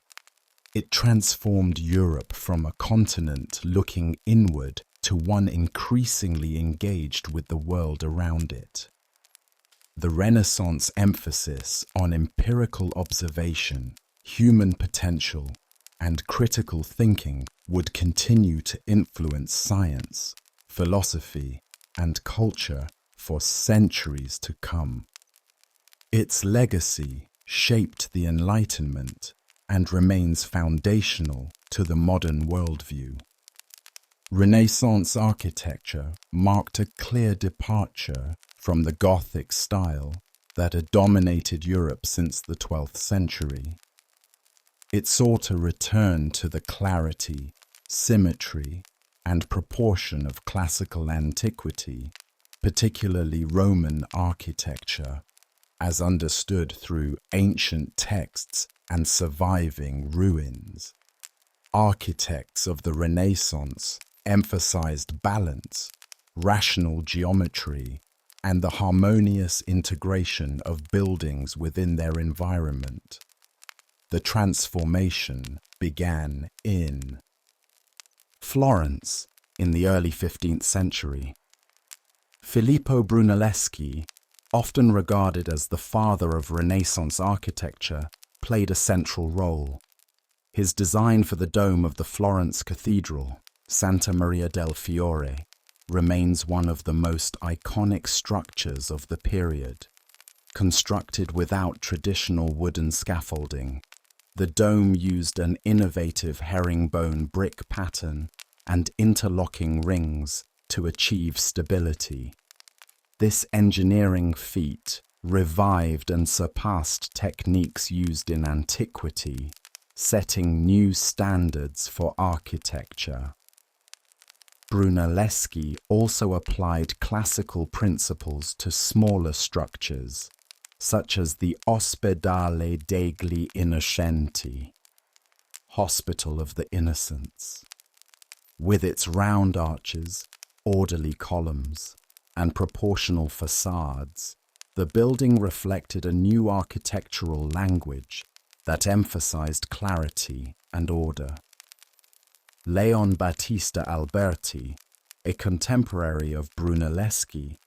It transformed Europe from a continent looking inward to one increasingly engaged with the world around it. The Renaissance emphasis on empirical observation, human potential, and critical thinking would continue to influence science, philosophy, and culture for centuries to come. Its legacy shaped the Enlightenment and remains foundational to the modern worldview. Renaissance architecture marked a clear departure from the Gothic style that had dominated Europe since the 12th century. It sought a return to the clarity, symmetry, and proportion of classical antiquity, particularly Roman architecture, as understood through ancient texts and surviving ruins. Architects of the Renaissance emphasized balance, rational geometry, and the harmonious integration of buildings within their environment. The transformation began in Florence in the early 15th century. Filippo Brunelleschi, often regarded as the father of Renaissance architecture, played a central role. His design for the dome of the Florence Cathedral, Santa Maria del Fiore, remains one of the most iconic structures of the period. Constructed without traditional wooden scaffolding, the dome used an innovative herringbone brick pattern and interlocking rings to achieve stability. This engineering feat revived and surpassed techniques used in antiquity, setting new standards for architecture. Brunelleschi also applied classical principles to smaller structures, such as the Ospedale degli Innocenti, Hospital of the Innocents. With its round arches, orderly columns, and proportional facades, the building reflected a new architectural language that emphasized clarity and order. Leon Battista Alberti, a contemporary of Brunelleschi,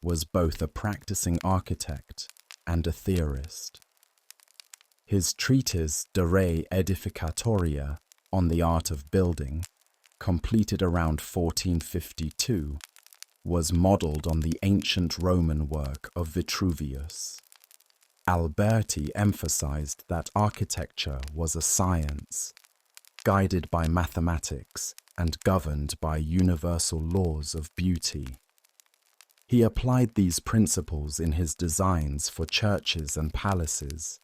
was both a practicing architect and a theorist. His treatise De Re Edificatoria on the art of building, completed around 1452, was modeled on the ancient Roman work of Vitruvius. Alberti emphasized that architecture was a science, guided by mathematics and governed by universal laws of beauty. He applied these principles in his designs for churches and palaces,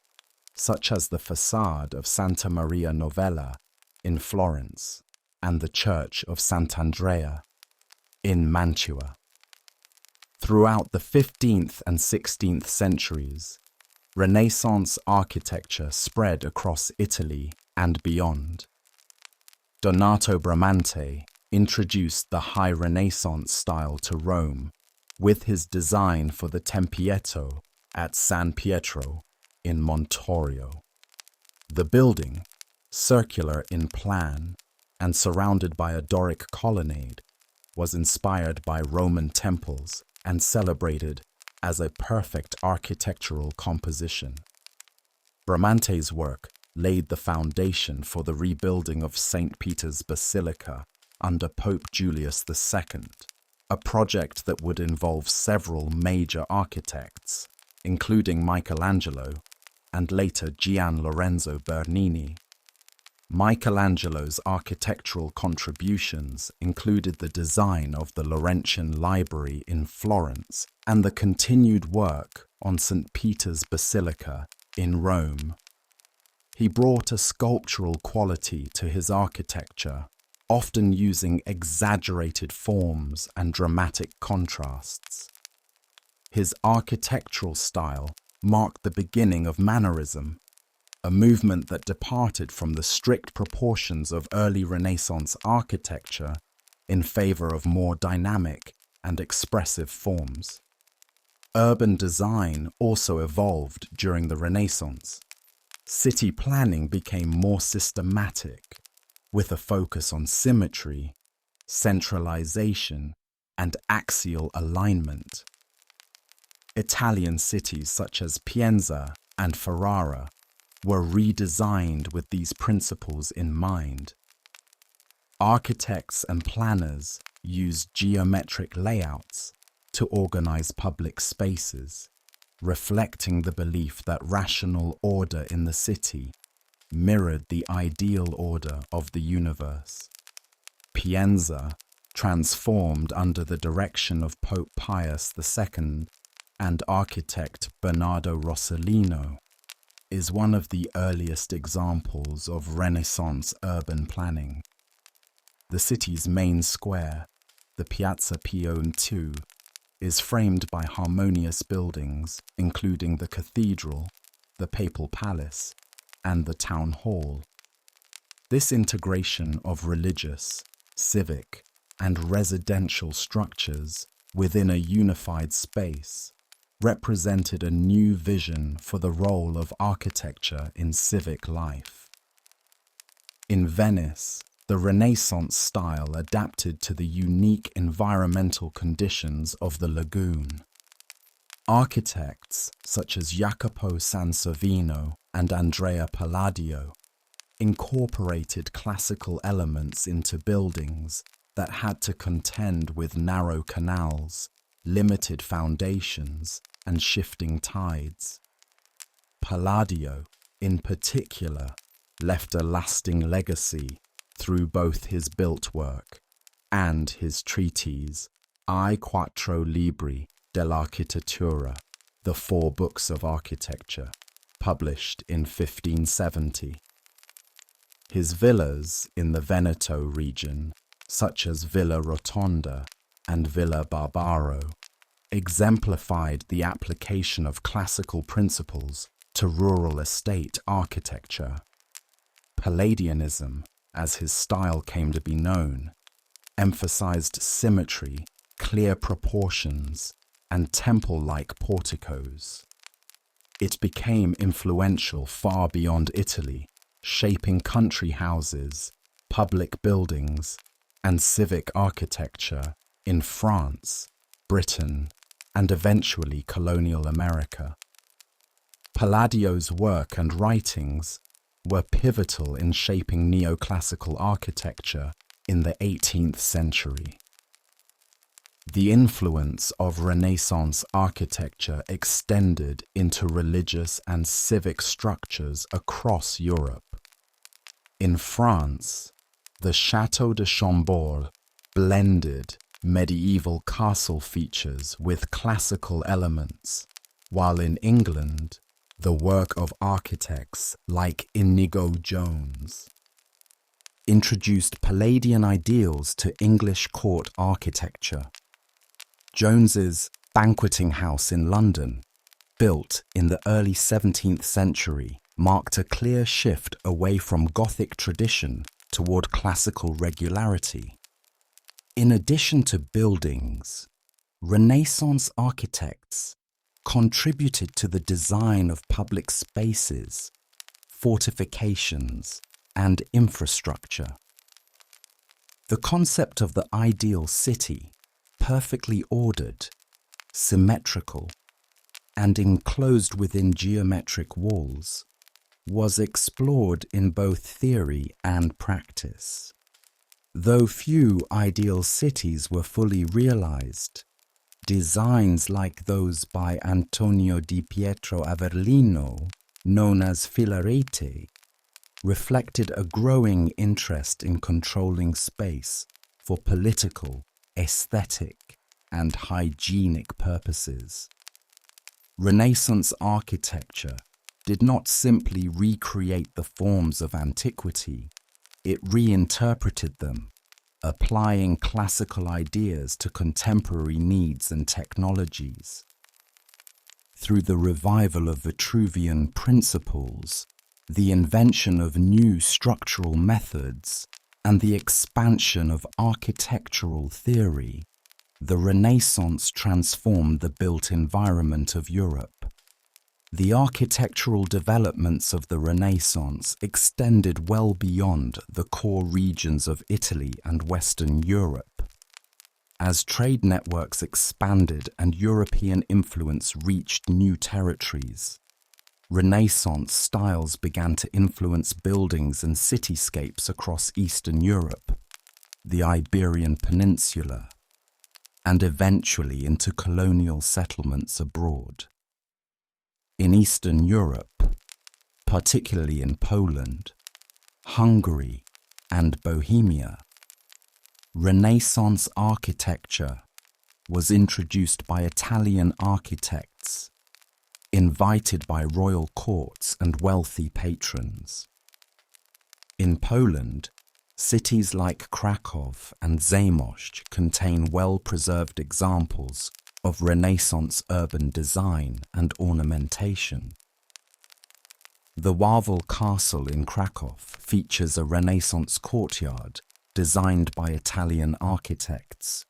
such as the facade of Santa Maria Novella in Florence and the Church of Sant'Andrea in Mantua. Throughout the 15th and 16th centuries, Renaissance architecture spread across Italy and beyond. Donato Bramante introduced the High Renaissance style to Rome with his design for the Tempietto at San Pietro in Montorio. The building, circular in plan and surrounded by a Doric colonnade, was inspired by Roman temples and celebrated as a perfect architectural composition. Bramante's work laid the foundation for the rebuilding of St. Peter's Basilica under Pope Julius II, a project that would involve several major architects, including Michelangelo and later Gian Lorenzo Bernini. Michelangelo's architectural contributions included the design of the Laurentian Library in Florence and the continued work on St. Peter's Basilica in Rome. He brought a sculptural quality to his architecture, often using exaggerated forms and dramatic contrasts. His architectural style marked the beginning of Mannerism, a movement that departed from the strict proportions of early Renaissance architecture in favor of more dynamic and expressive forms. Urban design also evolved during the Renaissance. city planning became more systematic, with a focus on symmetry, centralization, and axial alignment. Italian cities such as Pienza and Ferrara were redesigned with these principles in mind. Architects and planners used geometric layouts to organize public spaces, reflecting the belief that rational order in the city mirrored the ideal order of the universe. Pienza, transformed under the direction of Pope Pius II and architect Bernardo Rossellino, is one of the earliest examples of Renaissance urban planning. The city's main square, the Piazza Pio II, is framed by harmonious buildings including the cathedral, the papal palace, and the town hall. This integration of religious, civic, and residential structures within a unified space represented a new vision for the role of architecture in civic life. In Venice, the Renaissance style adapted to the unique environmental conditions of the lagoon. Architects such as Jacopo Sansovino and Andrea Palladio incorporated classical elements into buildings that had to contend with narrow canals, limited foundations, and shifting tides. Palladio, in particular, left a lasting legacy through both his built work and his treatise I Quattro Libri dell'Architettura, the 4 books of architecture, published in 1570. His villas in the Veneto region, such as Villa Rotonda and Villa Barbaro, exemplified the application of classical principles to rural estate architecture. Palladianism, as his style came to be known, emphasized symmetry, clear proportions, and temple-like porticos. It became influential far beyond Italy, shaping country houses, public buildings, and civic architecture in France, Britain, and eventually colonial America. Palladio's work and writings were pivotal in shaping neoclassical architecture in the 18th century. The influence of Renaissance architecture extended into religious and civic structures across Europe. In France, the Château de Chambord blended medieval castle features with classical elements, while in England, the work of architects like Inigo Jones introduced Palladian ideals to English court architecture. Jones's banqueting house in London, built in the early 17th century, marked a clear shift away from Gothic tradition toward classical regularity. In addition to buildings, Renaissance architects contributed to the design of public spaces, fortifications, and infrastructure. The concept of the ideal city, perfectly ordered, symmetrical, and enclosed within geometric walls, was explored in both theory and practice. Though few ideal cities were fully realized, designs like those by Antonio di Pietro Averlino, known as Filarete, reflected a growing interest in controlling space for political, aesthetic, and hygienic purposes. Renaissance architecture did not simply recreate the forms of antiquity, it reinterpreted them, applying classical ideas to contemporary needs and technologies. Through the revival of Vitruvian principles, the invention of new structural methods, and the expansion of architectural theory, the Renaissance transformed the built environment of Europe. The architectural developments of the Renaissance extended well beyond the core regions of Italy and Western Europe. As trade networks expanded and European influence reached new territories, Renaissance styles began to influence buildings and cityscapes across Eastern Europe, the Iberian Peninsula, and eventually into colonial settlements abroad. In Eastern Europe, particularly in Poland, Hungary, and Bohemia, Renaissance architecture was introduced by Italian architects, invited by royal courts and wealthy patrons. In Poland, cities like Kraków and Zamość contain well-preserved examples of Renaissance urban design and ornamentation. The Wawel Castle in Kraków features a Renaissance courtyard designed by Italian architects,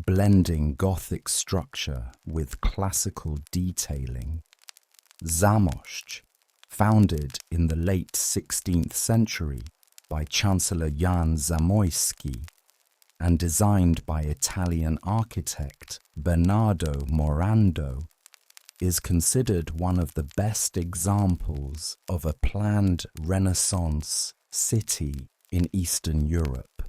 blending Gothic structure with classical detailing. Zamość, founded in the late 16th century by Chancellor Jan Zamoyski and designed by Italian architect Bernardo Morando, is considered one of the best examples of a planned Renaissance city in Eastern Europe.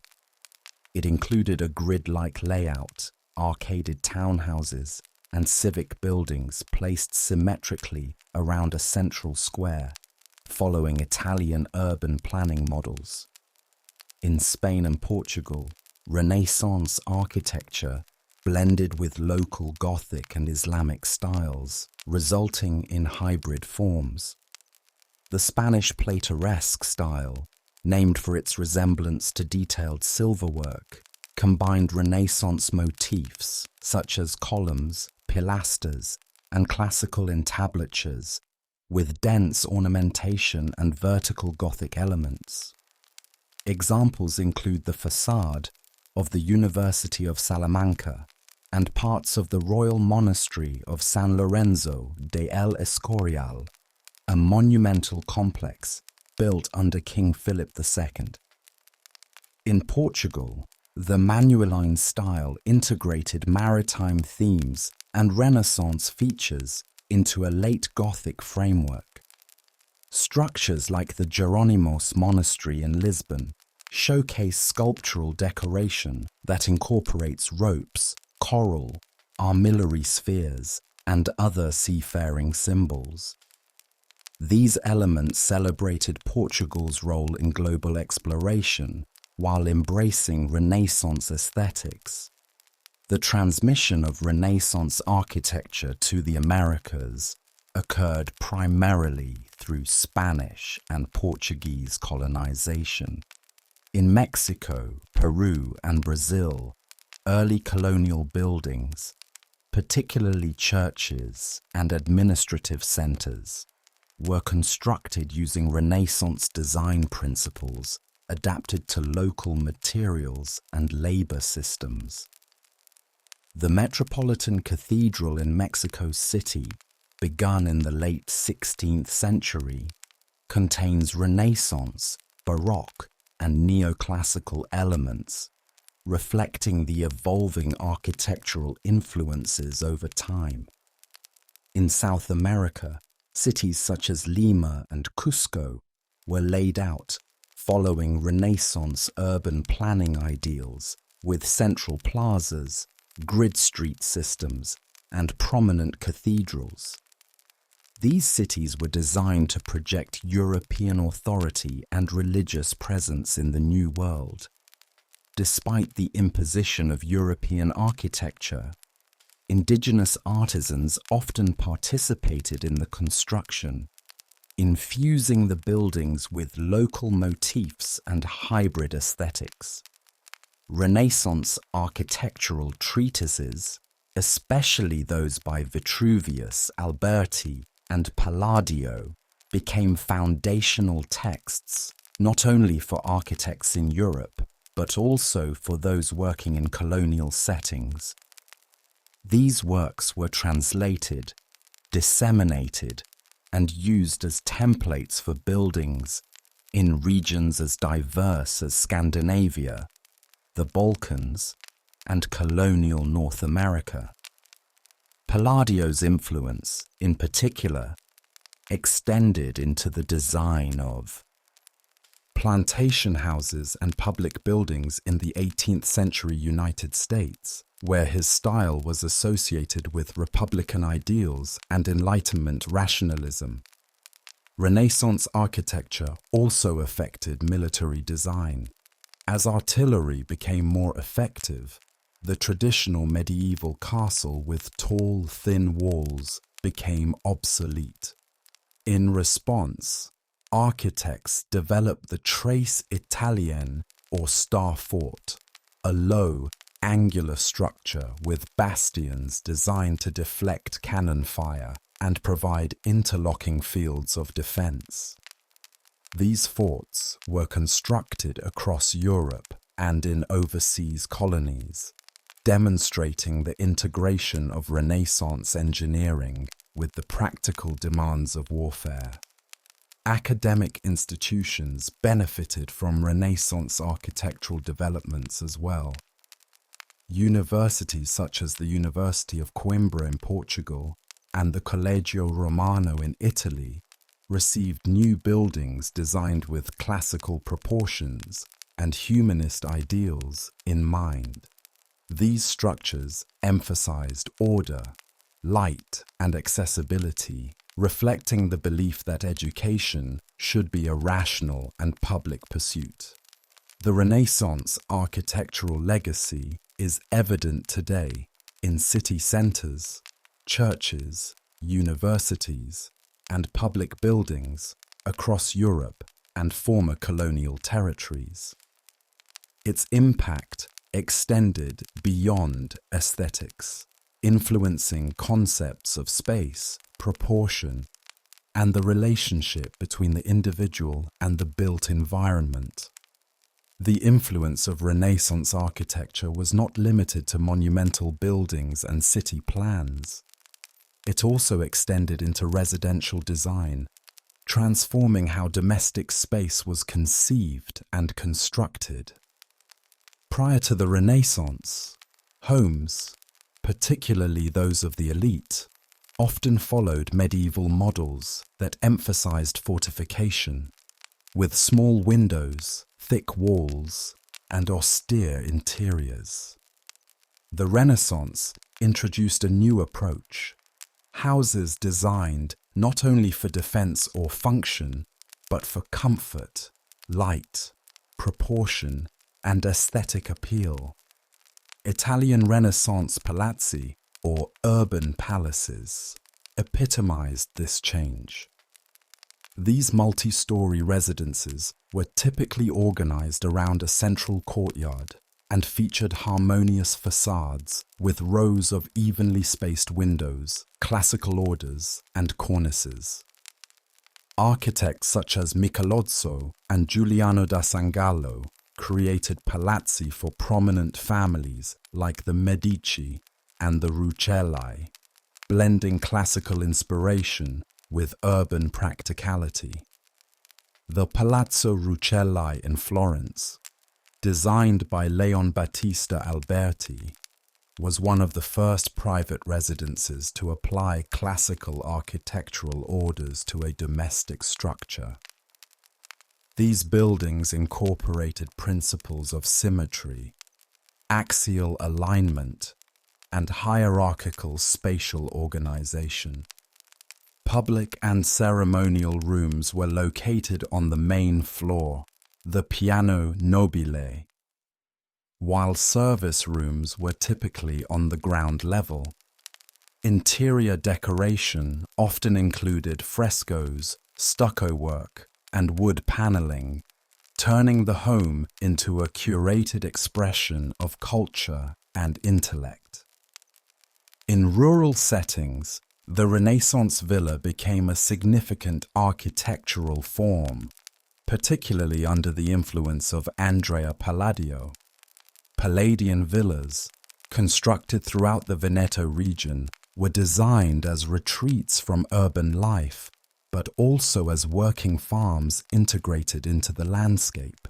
It included a grid-like layout, arcaded townhouses, and civic buildings placed symmetrically around a central square, following Italian urban planning models. In Spain and Portugal, Renaissance architecture blended with local Gothic and Islamic styles, resulting in hybrid forms. The Spanish Plateresque style, named for its resemblance to detailed silverwork, combined Renaissance motifs such as columns, pilasters, and classical entablatures with dense ornamentation and vertical Gothic elements. Examples include the facade of the University of Salamanca and parts of the Royal Monastery of San Lorenzo de El Escorial, a monumental complex built under King Philip II. In Portugal, the Manueline style integrated maritime themes and Renaissance features into a late Gothic framework. Structures like the Jerónimos Monastery in Lisbon showcase sculptural decoration that incorporates ropes, coral, armillary spheres, and other seafaring symbols. These elements celebrated Portugal's role in global exploration while embracing Renaissance aesthetics. The transmission of Renaissance architecture to the Americas occurred primarily through Spanish and Portuguese colonization. In Mexico, Peru, and Brazil, early colonial buildings, particularly churches and administrative centers, were constructed using Renaissance design principles adapted to local materials and labor systems. The Metropolitan Cathedral in Mexico City, begun in the late 16th century, contains Renaissance, Baroque, and neoclassical elements, reflecting the evolving architectural influences over time. In South America, cities such as Lima and Cusco were laid out following Renaissance urban planning ideals with central plazas, grid street systems, and prominent cathedrals. These cities were designed to project European authority and religious presence in the New World. Despite the imposition of European architecture, indigenous artisans often participated in the construction, infusing the buildings with local motifs and hybrid aesthetics. Renaissance architectural treatises, especially those by Vitruvius, Alberti, and Palladio, became foundational texts not only for architects in Europe, but also for those working in colonial settings. These works were translated, disseminated, and used as templates for buildings in regions as diverse as Scandinavia, the Balkans, and colonial North America. Palladio's influence, in particular, extended into the design of plantation houses and public buildings in the 18th century United States, where his style was associated with Republican ideals and Enlightenment rationalism. Renaissance architecture also affected military design. As artillery became more effective, the traditional medieval castle with tall, thin walls became obsolete. In response, architects developed the Tres Italien or star fort, a low, angular structure with bastions designed to deflect cannon fire and provide interlocking fields of defense. These forts were constructed across Europe and in overseas colonies, demonstrating the integration of Renaissance engineering with the practical demands of warfare. Academic institutions benefited from Renaissance architectural developments as well. Universities such as the University of Coimbra in Portugal and the Collegio Romano in Italy received new buildings designed with classical proportions and humanist ideals in mind. These structures emphasized order, light, and accessibility, reflecting the belief that education should be a rational and public pursuit. The Renaissance architectural legacy is evident today in city centers, churches, universities, and public buildings across Europe and former colonial territories. Its impact extended beyond aesthetics, influencing concepts of space, proportion, and the relationship between the individual and the built environment. The influence of Renaissance architecture was not limited to monumental buildings and city plans. It also extended into residential design, transforming how domestic space was conceived and constructed. Prior to the Renaissance, homes, particularly those of the elite, often followed medieval models that emphasized fortification, with small windows, thick walls, and austere interiors. The Renaissance introduced a new approach, houses designed not only for defense or function, but for comfort, light, proportion, and aesthetic appeal. Italian Renaissance palazzi, or urban palaces, epitomized this change. These multi-story residences were typically organized around a central courtyard and featured harmonious facades with rows of evenly spaced windows, classical orders, and cornices. Architects such as Michelangelo and Giuliano da Sangallo created palazzi for prominent families like the Medici and the Rucellai, blending classical inspiration with urban practicality. The Palazzo Rucellai in Florence, designed by Leon Battista Alberti, was one of the first private residences to apply classical architectural orders to a domestic structure. These buildings incorporated principles of symmetry, axial alignment, and hierarchical spatial organization. Public and ceremonial rooms were located on the main floor, the piano nobile, while service rooms were typically on the ground level. Interior decoration often included frescoes, stucco work, and wood paneling, turning the home into a curated expression of culture and intellect. In rural settings, the Renaissance villa became a significant architectural form, particularly under the influence of Andrea Palladio. Palladian villas, constructed throughout the Veneto region, were designed as retreats from urban life, but also as working farms integrated into the landscape.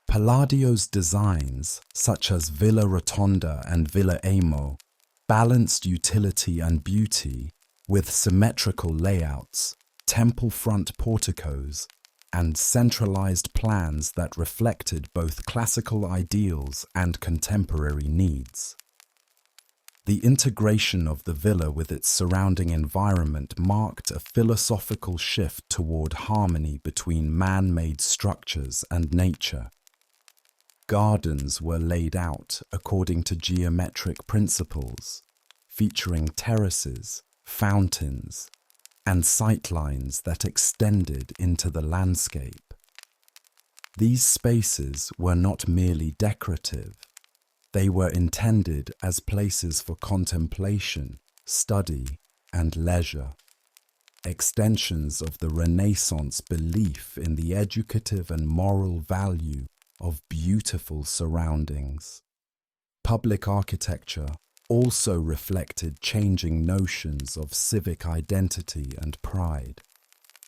Palladio's designs, such as Villa Rotonda and Villa Emo, balanced utility and beauty with symmetrical layouts, temple front porticos, and centralized plans that reflected both classical ideals and contemporary needs. The integration of the villa with its surrounding environment marked a philosophical shift toward harmony between man-made structures and nature. Gardens were laid out according to geometric principles, featuring terraces, fountains, and sightlines that extended into the landscape. These spaces were not merely decorative. They were intended as places for contemplation, study, and leisure. Extensions of the Renaissance belief in the educative and moral value of beautiful surroundings. Public architecture also reflected changing notions of civic identity and pride.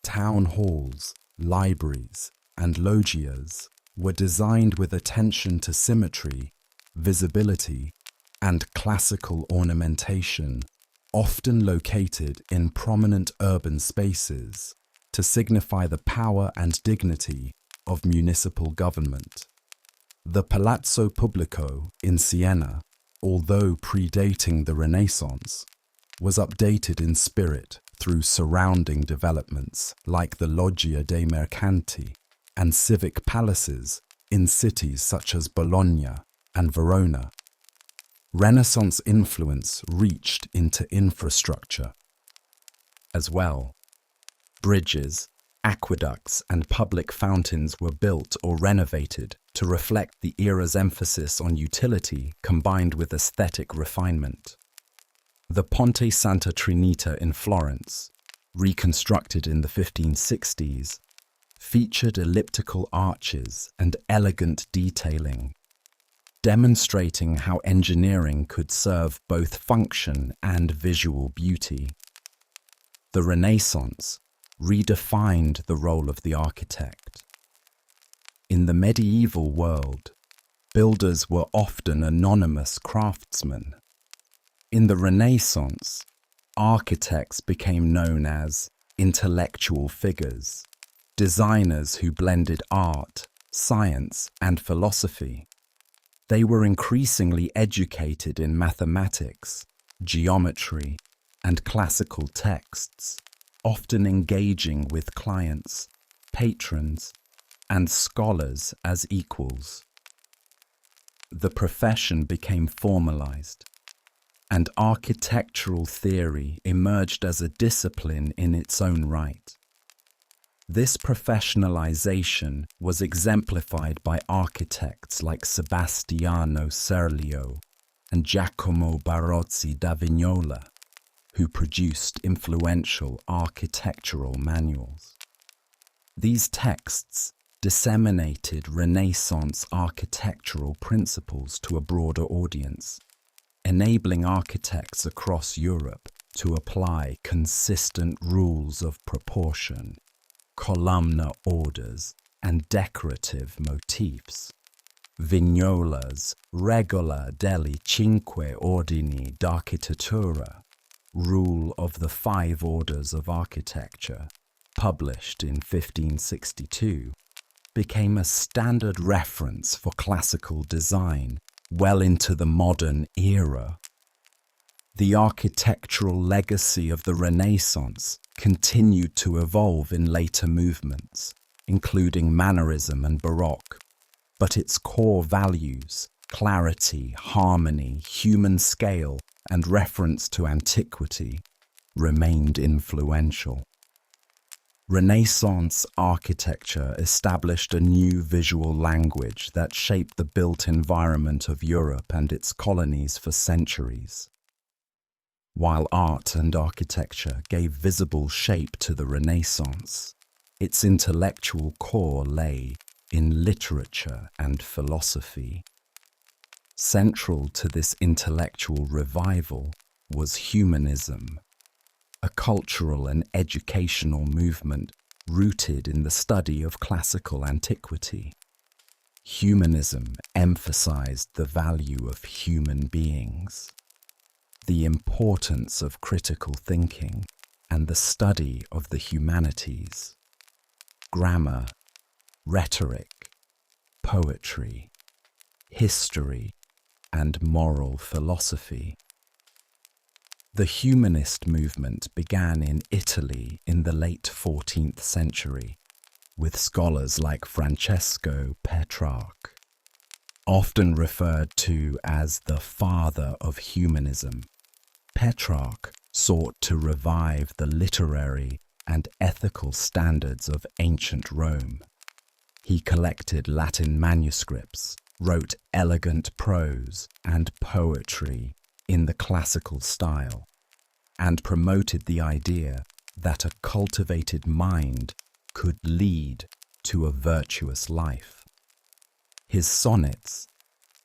Town halls, libraries, and loggias were designed with attention to symmetry, visibility, and classical ornamentation, often located in prominent urban spaces, to signify the power and dignity of municipal government. The Palazzo Pubblico in Siena, although predating the Renaissance, was updated in spirit through surrounding developments like the Loggia dei Mercanti and civic palaces in cities such as Bologna and Verona. Renaissance influence reached into infrastructure as well. Bridges, aqueducts, and public fountains were built or renovated to reflect the era's emphasis on utility combined with aesthetic refinement. The Ponte Santa Trinita in Florence, reconstructed in the 1560s, featured elliptical arches and elegant detailing, demonstrating how engineering could serve both function and visual beauty. The Renaissance redefined the role of the architect. In the medieval world, builders were often anonymous craftsmen. In the Renaissance, architects became known as intellectual figures, designers who blended art, science, and philosophy. They were increasingly educated in mathematics, geometry, and classical texts, often engaging with clients, patrons, and scholars as equals. The profession became formalized, and architectural theory emerged as a discipline in its own right. This professionalization was exemplified by architects like Sebastiano Serlio and Giacomo Barozzi da Vignola, who produced influential architectural manuals. These texts disseminated Renaissance architectural principles to a broader audience, enabling architects across Europe to apply consistent rules of proportion, columnar orders, and decorative motifs. Vignola's Regola degli Cinque Ordini d'Architettura, Rule of the Five Orders of Architecture, published in 1562, became a standard reference for classical design well into the modern era. The architectural legacy of the Renaissance continued to evolve in later movements, including Mannerism and Baroque, but its core values, clarity, harmony, human scale, and reference to antiquity, remained influential. Renaissance architecture established a new visual language that shaped the built environment of Europe and its colonies for centuries. While art and architecture gave visible shape to the Renaissance, its intellectual core lay in literature and philosophy. Central to this intellectual revival was humanism, a cultural and educational movement rooted in the study of classical antiquity. Humanism emphasized the value of human beings, the importance of critical thinking, and the study of the humanities. Grammar, rhetoric, poetry, history, and moral philosophy. The humanist movement began in Italy in the late 14th century, with scholars like Francesco Petrarch, often referred to as the father of humanism. Petrarch sought to revive the literary and ethical standards of ancient Rome. He collected Latin manuscripts, wrote elegant prose and poetry in the classical style, and promoted the idea that a cultivated mind could lead to a virtuous life. His sonnets,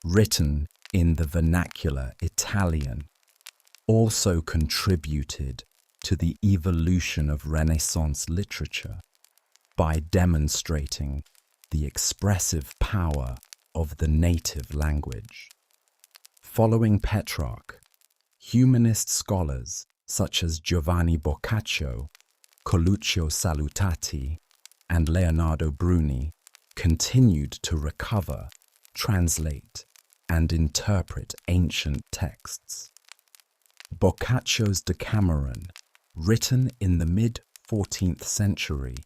written in the vernacular Italian, also contributed to the evolution of Renaissance literature by demonstrating the expressive power of the native language. Following Petrarch, humanist scholars such as Giovanni Boccaccio, Coluccio Salutati, and Leonardo Bruni continued to recover, translate, and interpret ancient texts. Boccaccio's Decameron, written in the mid-14th century,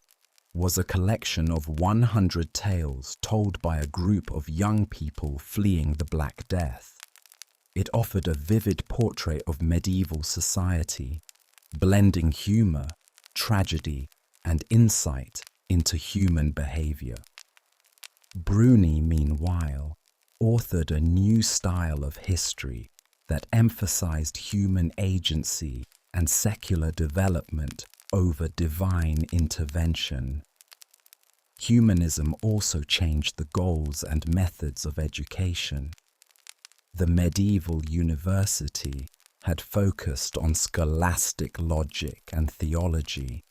was a collection of 100 tales told by a group of young people fleeing the Black Death. It offered a vivid portrait of medieval society, blending humor, tragedy, and insight into human behavior. Bruni, meanwhile, authored a new style of history that emphasized human agency and secular development over divine intervention. Humanism also changed the goals and methods of education. The medieval university had focused on scholastic logic and theology,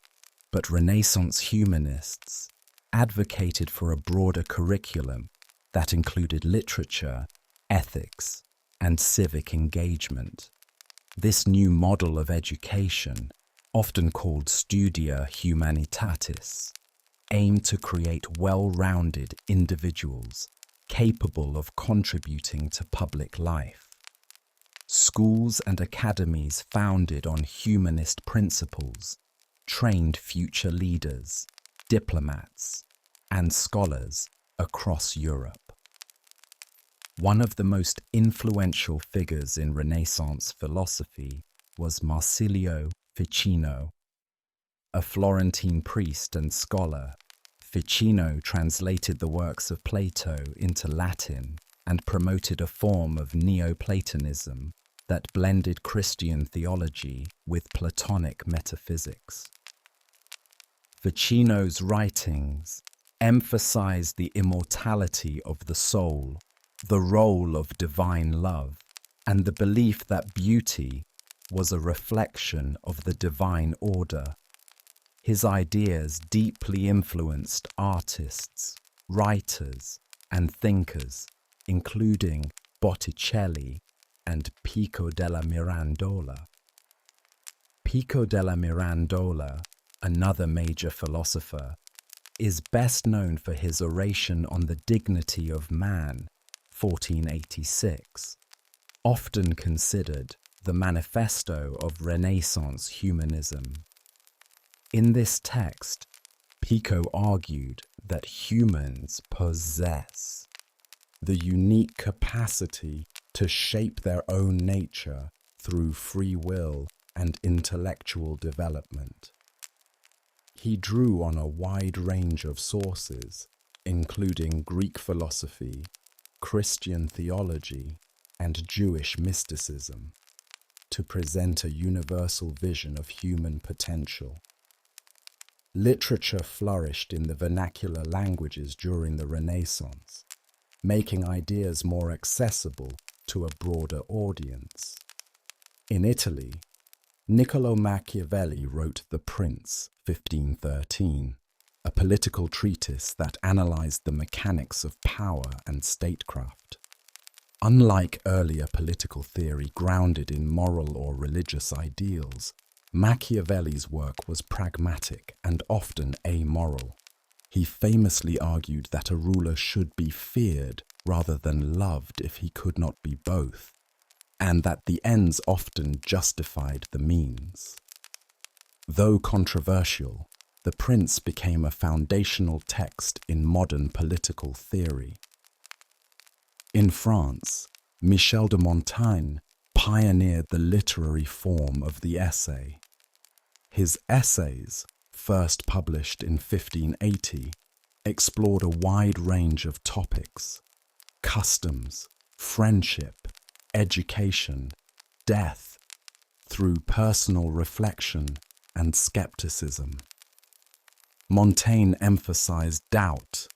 but Renaissance humanists advocated for a broader curriculum that included literature, ethics, and civic engagement. This new model of education, often called Studia Humanitatis, aimed to create well-rounded individuals capable of contributing to public life. Schools and academies founded on humanist principles trained future leaders, diplomats, and scholars across Europe. One of the most influential figures in Renaissance philosophy was Marsilio Ficino. A Florentine priest and scholar, Ficino translated the works of Plato into Latin and promoted a form of Neoplatonism that blended Christian theology with Platonic metaphysics. Ficino's writings emphasized the immortality of the soul, the role of divine love, and the belief that beauty was a reflection of the divine order. His ideas deeply influenced artists, writers, and thinkers, including Botticelli and Pico della Mirandola. Pico della Mirandola, another major philosopher, is best known for his oration on the dignity of man, 1486, often considered the manifesto of Renaissance humanism. In this text, Pico argued that humans possess the unique capacity to shape their own nature through free will and intellectual development. He drew on a wide range of sources, including Greek philosophy, Christian theology, and Jewish mysticism, to present a universal vision of human potential. Literature flourished in the vernacular languages during the Renaissance, making ideas more accessible to a broader audience. In Italy, Niccolo Machiavelli wrote The Prince, 1513, a political treatise that analyzed the mechanics of power and statecraft. Unlike earlier political theory grounded in moral or religious ideals, Machiavelli's work was pragmatic and often amoral. He famously argued that a ruler should be feared rather than loved if he could not be both, and that the ends often justified the means. Though controversial, The Prince became a foundational text in modern political theory. In France, Michel de Montaigne pioneered the literary form of the essay. His essays, first published in 1580, explored a wide range of topics: customs, friendship, education, death, through personal reflection and skepticism. Montaigne emphasized doubt,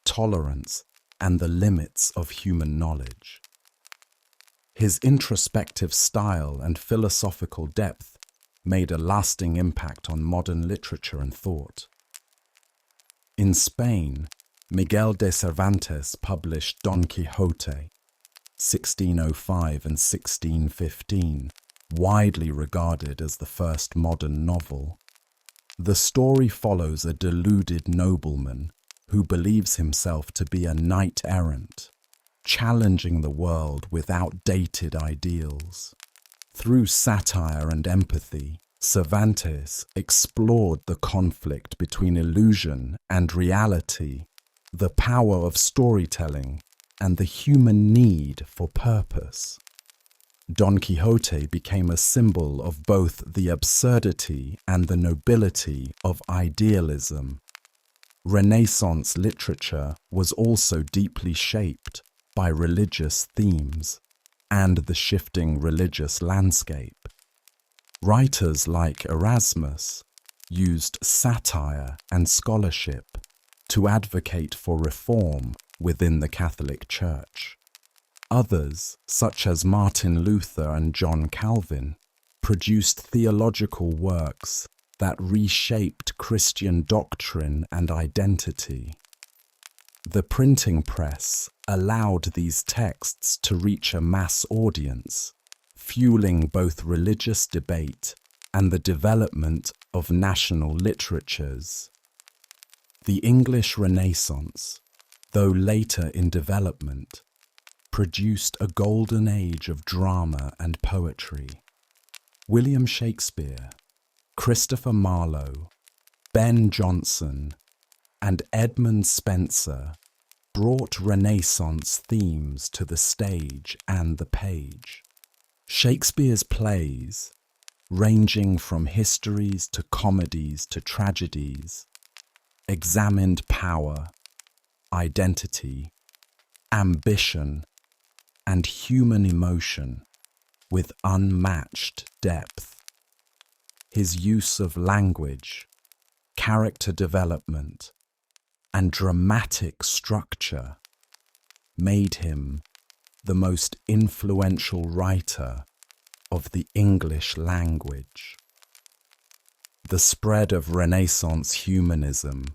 tolerance, and the limits of human knowledge. His introspective style and philosophical depth made a lasting impact on modern literature and thought. In Spain, Miguel de Cervantes published Don Quixote, 1605 and 1615, widely regarded as the first modern novel. The story follows a deluded nobleman who believes himself to be a knight-errant, challenging the world with outdated ideals. Through satire and empathy, Cervantes explored the conflict between illusion and reality, the power of storytelling, and the human need for purpose. Don Quixote became a symbol of both the absurdity and the nobility of idealism. Renaissance literature was also deeply shaped by religious themes and the shifting religious landscape. Writers like Erasmus used satire and scholarship to advocate for reform within the Catholic Church. Others, such as Martin Luther and John Calvin, produced theological works that reshaped Christian doctrine and identity. The printing press allowed these texts to reach a mass audience, fueling both religious debate and the development of national literatures. The English Renaissance, though later in development, produced a golden age of drama and poetry. William Shakespeare, Christopher Marlowe, Ben Jonson, and Edmund Spenser brought Renaissance themes to the stage and the page. Shakespeare's plays, ranging from histories to comedies to tragedies, examined power, identity, ambition, and human emotion with unmatched depth. His use of language, character development, and dramatic structure made him the most influential writer of the English language. The spread of Renaissance humanism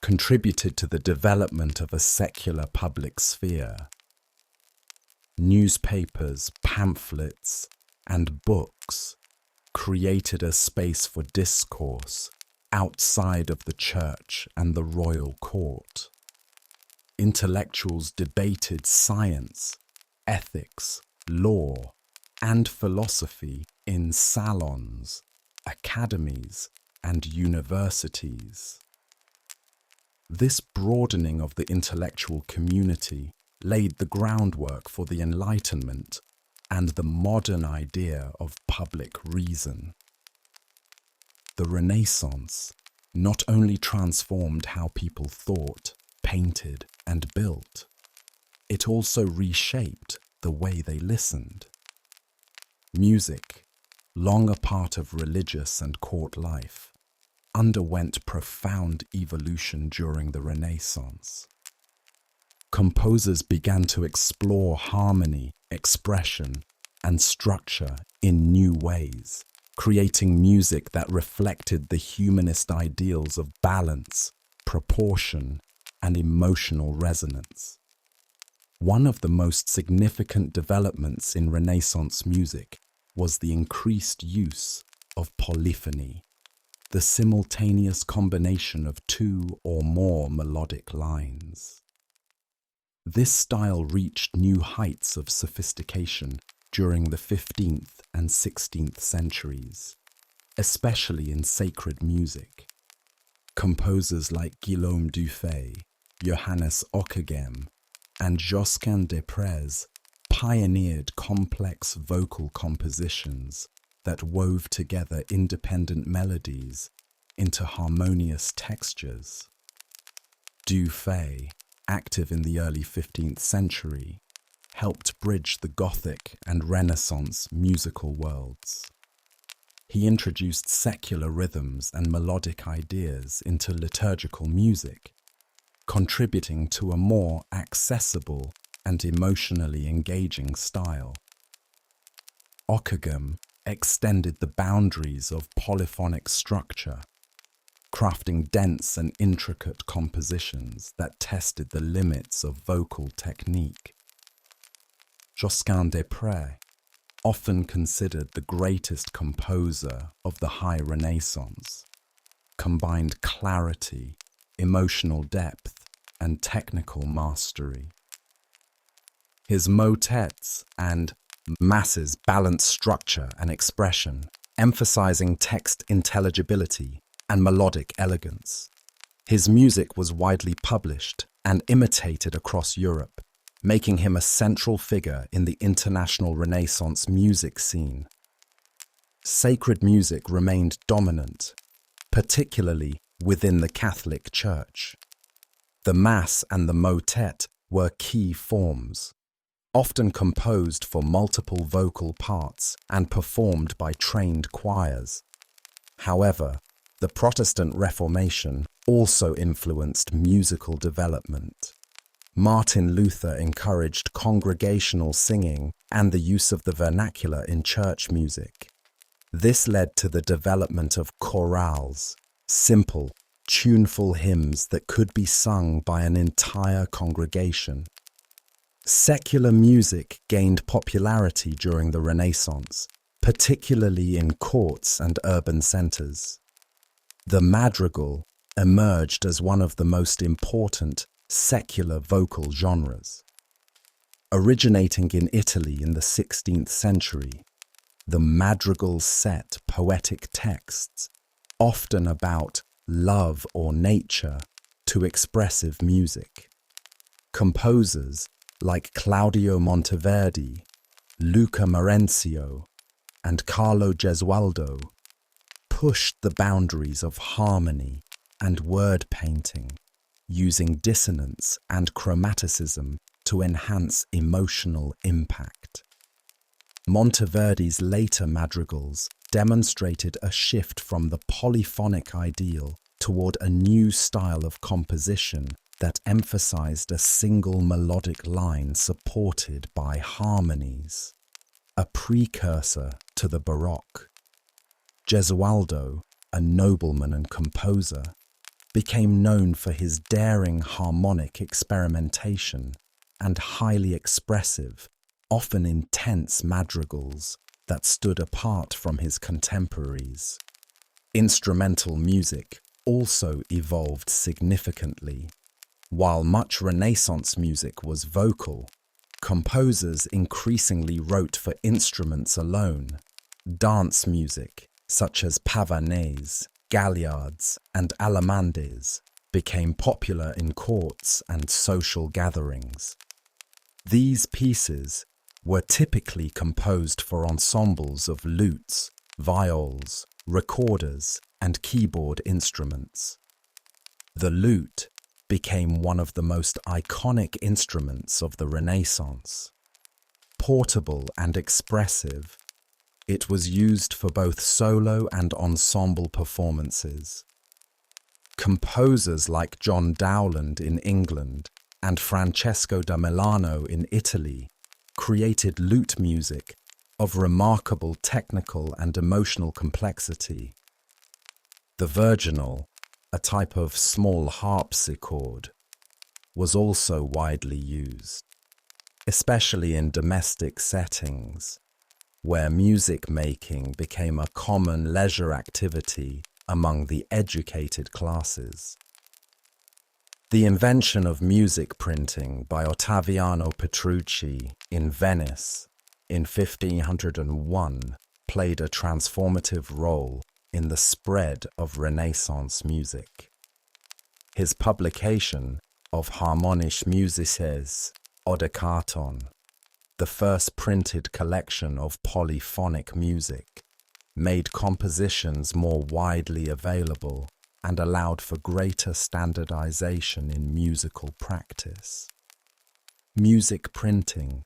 contributed to the development of a secular public sphere. Newspapers, pamphlets, and books created a space for discourse outside of the church and the royal court. Intellectuals debated science, ethics, law, and philosophy in salons, academies, and universities. This broadening of the intellectual community laid the groundwork for the Enlightenment and the modern idea of public reason. The Renaissance not only transformed how people thought, painted, and built, it also reshaped the way they listened. Music, long a part of religious and court life, underwent profound evolution during the Renaissance. Composers began to explore harmony, expression, and structure in new ways, creating music that reflected the humanist ideals of balance, proportion, and emotional resonance. One of the most significant developments in Renaissance music was the increased use of polyphony, the simultaneous combination of two or more melodic lines. This style reached new heights of sophistication during the 15th and 16th centuries, especially in sacred music. Composers like Guillaume Dufay, Johannes Ockeghem, and Josquin des Prez pioneered complex vocal compositions that wove together independent melodies into harmonious textures. Dufay, active in the early 15th century, helped bridge the Gothic and Renaissance musical worlds. He introduced secular rhythms and melodic ideas into liturgical music, contributing to a more accessible and emotionally engaging style. Ockeghem extended the boundaries of polyphonic structure, crafting dense and intricate compositions that tested the limits of vocal technique. Josquin des Prez, often considered the greatest composer of the High Renaissance, combined clarity, emotional depth, and technical mastery. His motets and masses balance structure and expression, emphasizing text intelligibility and melodic elegance. His music was widely published and imitated across Europe, making him a central figure in the international Renaissance music scene. Sacred music remained dominant, particularly within the Catholic Church. The Mass and the motet were key forms, often composed for multiple vocal parts and performed by trained choirs. However, the Protestant Reformation also influenced musical development. Martin Luther encouraged congregational singing and the use of the vernacular in church music. This led to the development of chorales, simple, tuneful hymns that could be sung by an entire congregation. Secular music gained popularity during the Renaissance, particularly in courts and urban centers. The madrigal emerged as one of the most important secular vocal genres. Originating in Italy in the 16th century, the madrigals set poetic texts, often about love or nature, to expressive music. Composers like Claudio Monteverdi, Luca Marenzio, and Carlo Gesualdo pushed the boundaries of harmony and word painting, using dissonance and chromaticism to enhance emotional impact. Monteverdi's later madrigals demonstrated a shift from the polyphonic ideal toward a new style of composition that emphasized a single melodic line supported by harmonies, a precursor to the Baroque. Gesualdo, a nobleman and composer, became known for his daring harmonic experimentation and highly expressive, often intense madrigals that stood apart from his contemporaries. Instrumental music also evolved significantly. While much Renaissance music was vocal, composers increasingly wrote for instruments alone. Dance music, such as pavanes, galliards, and alamandes, became popular in courts and social gatherings. These pieces were typically composed for ensembles of lutes, viols, recorders, and keyboard instruments. The lute became one of the most iconic instruments of the Renaissance. Portable and expressive, it was used for both solo and ensemble performances. Composers like John Dowland in England and Francesco da Milano in Italy created lute music of remarkable technical and emotional complexity. The virginal, a type of small harpsichord, was also widely used, especially in domestic settings, where music making became a common leisure activity among the educated classes. The invention of music printing by Ottaviano Petrucci in Venice in 1501 played a transformative role in the spread of Renaissance music. His publication of Harmonische Musices Odekaton, the first printed collection of polyphonic music, made compositions more widely available and allowed for greater standardization in musical practice. Music printing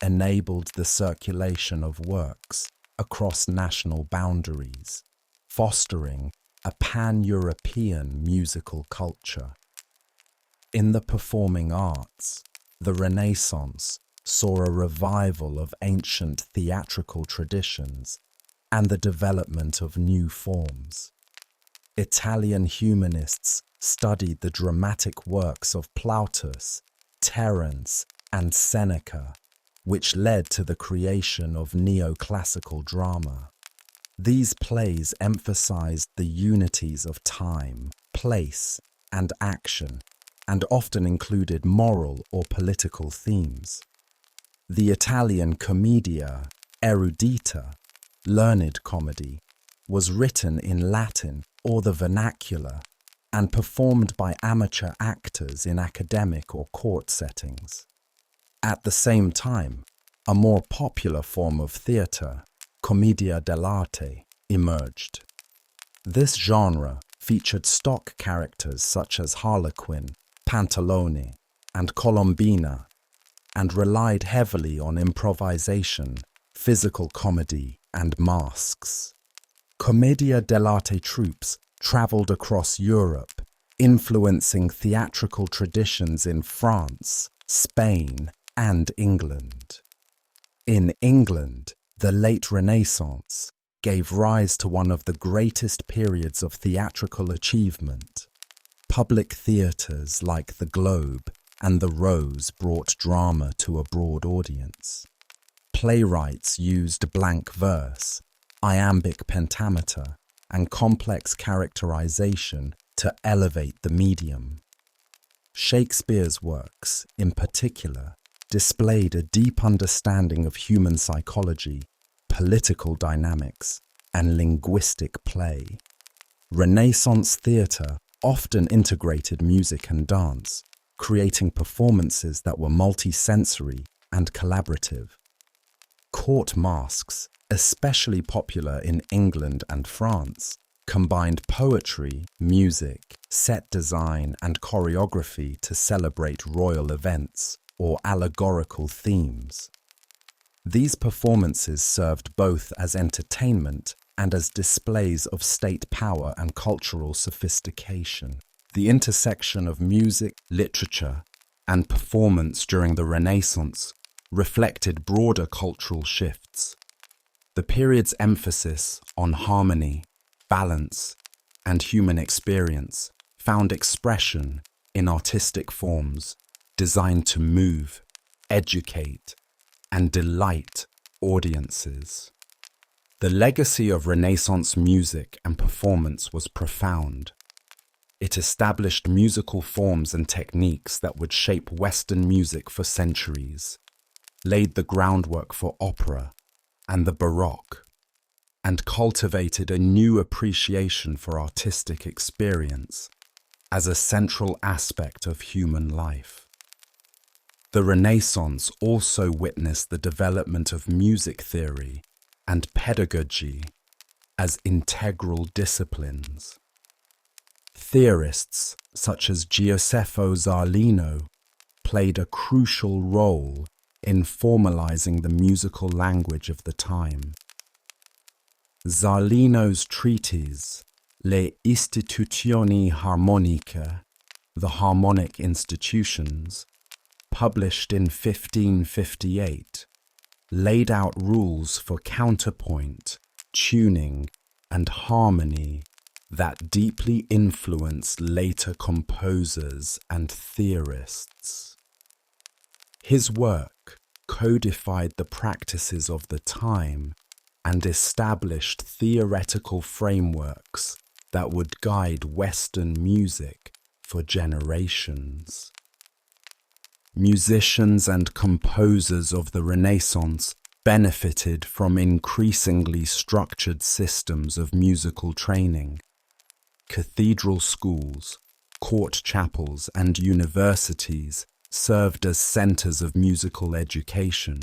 enabled the circulation of works across national boundaries, fostering a pan-European musical culture. In the performing arts, the Renaissance saw a revival of ancient theatrical traditions and the development of new forms. Italian humanists studied the dramatic works of Plautus, Terence, and Seneca, which led to the creation of neoclassical drama. These plays emphasized the unities of time, place, and action, and often included moral or political themes. The Italian commedia erudita, learned comedy, was written in Latin or the vernacular and performed by amateur actors in academic or court settings. At the same time, a more popular form of theatre, commedia dell'arte, emerged. This genre featured stock characters such as Harlequin, Pantalone, and Colombina, and relied heavily on improvisation, physical comedy, and masks. Commedia dell'arte troupes travelled across Europe, influencing theatrical traditions in France, Spain, and England. In England, the late Renaissance gave rise to one of the greatest periods of theatrical achievement. Public theatres like the Globe and the Rose brought drama to a broad audience. Playwrights used blank verse, iambic pentameter, and complex characterization to elevate the medium. Shakespeare's works, in particular, displayed a deep understanding of human psychology, political dynamics, and linguistic play. Renaissance theatre often integrated music and dance, creating performances that were multi-sensory and collaborative. Court masks, especially popular in England and France, combined poetry, music, set design, and choreography to celebrate royal events or allegorical themes. These performances served both as entertainment and as displays of state power and cultural sophistication. The intersection of music, literature, and performance during the Renaissance reflected broader cultural shifts. The period's emphasis on harmony, balance, and human experience found expression in artistic forms designed to move, educate, and delight audiences. The legacy of Renaissance music and performance was profound. It established musical forms and techniques that would shape Western music for centuries, laid the groundwork for opera and the Baroque, and cultivated a new appreciation for artistic experience as a central aspect of human life. The Renaissance also witnessed the development of music theory and pedagogy as integral disciplines. Theorists such as Gioseffo Zarlino played a crucial role in formalizing the musical language of the time. Zarlino's treatise, Le Istituzioni Harmoniche, the Harmonic Institutions, published in 1558, laid out rules for counterpoint, tuning, and harmony that deeply influenced later composers and theorists. His work codified the practices of the time and established theoretical frameworks that would guide Western music for generations. Musicians and composers of the Renaissance benefited from increasingly structured systems of musical training. Cathedral schools, court chapels, and universities served as centers of musical education.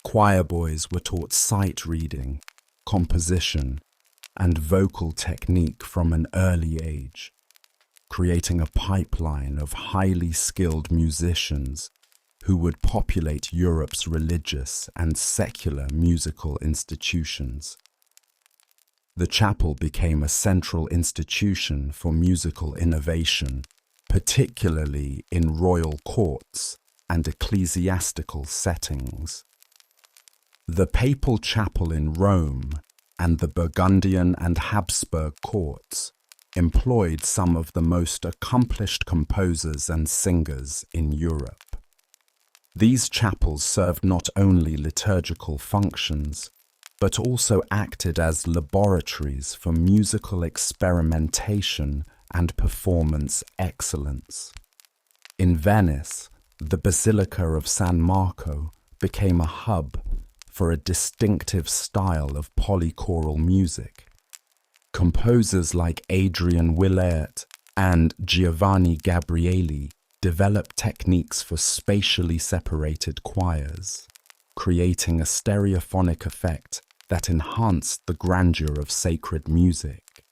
Choir boys were taught sight reading, composition, and vocal technique from an early age, creating a pipeline of highly skilled musicians who would populate Europe's religious and secular musical institutions. The chapel became a central institution for musical innovation, particularly in royal courts and ecclesiastical settings. The papal chapel in Rome and the Burgundian and Habsburg courts employed some of the most accomplished composers and singers in Europe. These chapels served not only liturgical functions, but also acted as laboratories for musical experimentation and performance excellence. In Venice, the Basilica of San Marco became a hub for a distinctive style of polychoral music. Composers like Adrian Willaert and Giovanni Gabrieli developed techniques for spatially separated choirs, creating a stereophonic effect that enhanced the grandeur of sacred music.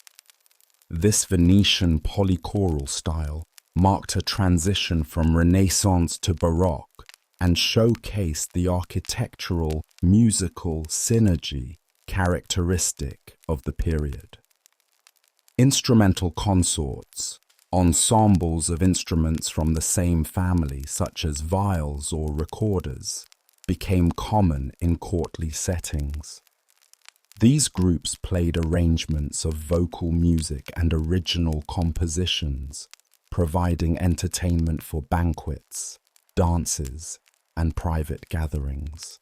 This Venetian polychoral style marked a transition from Renaissance to Baroque and showcased the architectural, musical synergy characteristic of the period. Instrumental consorts, ensembles of instruments from the same family such as viols or recorders, became common in courtly settings. These groups played arrangements of vocal music and original compositions, providing entertainment for banquets, dances, and private gatherings.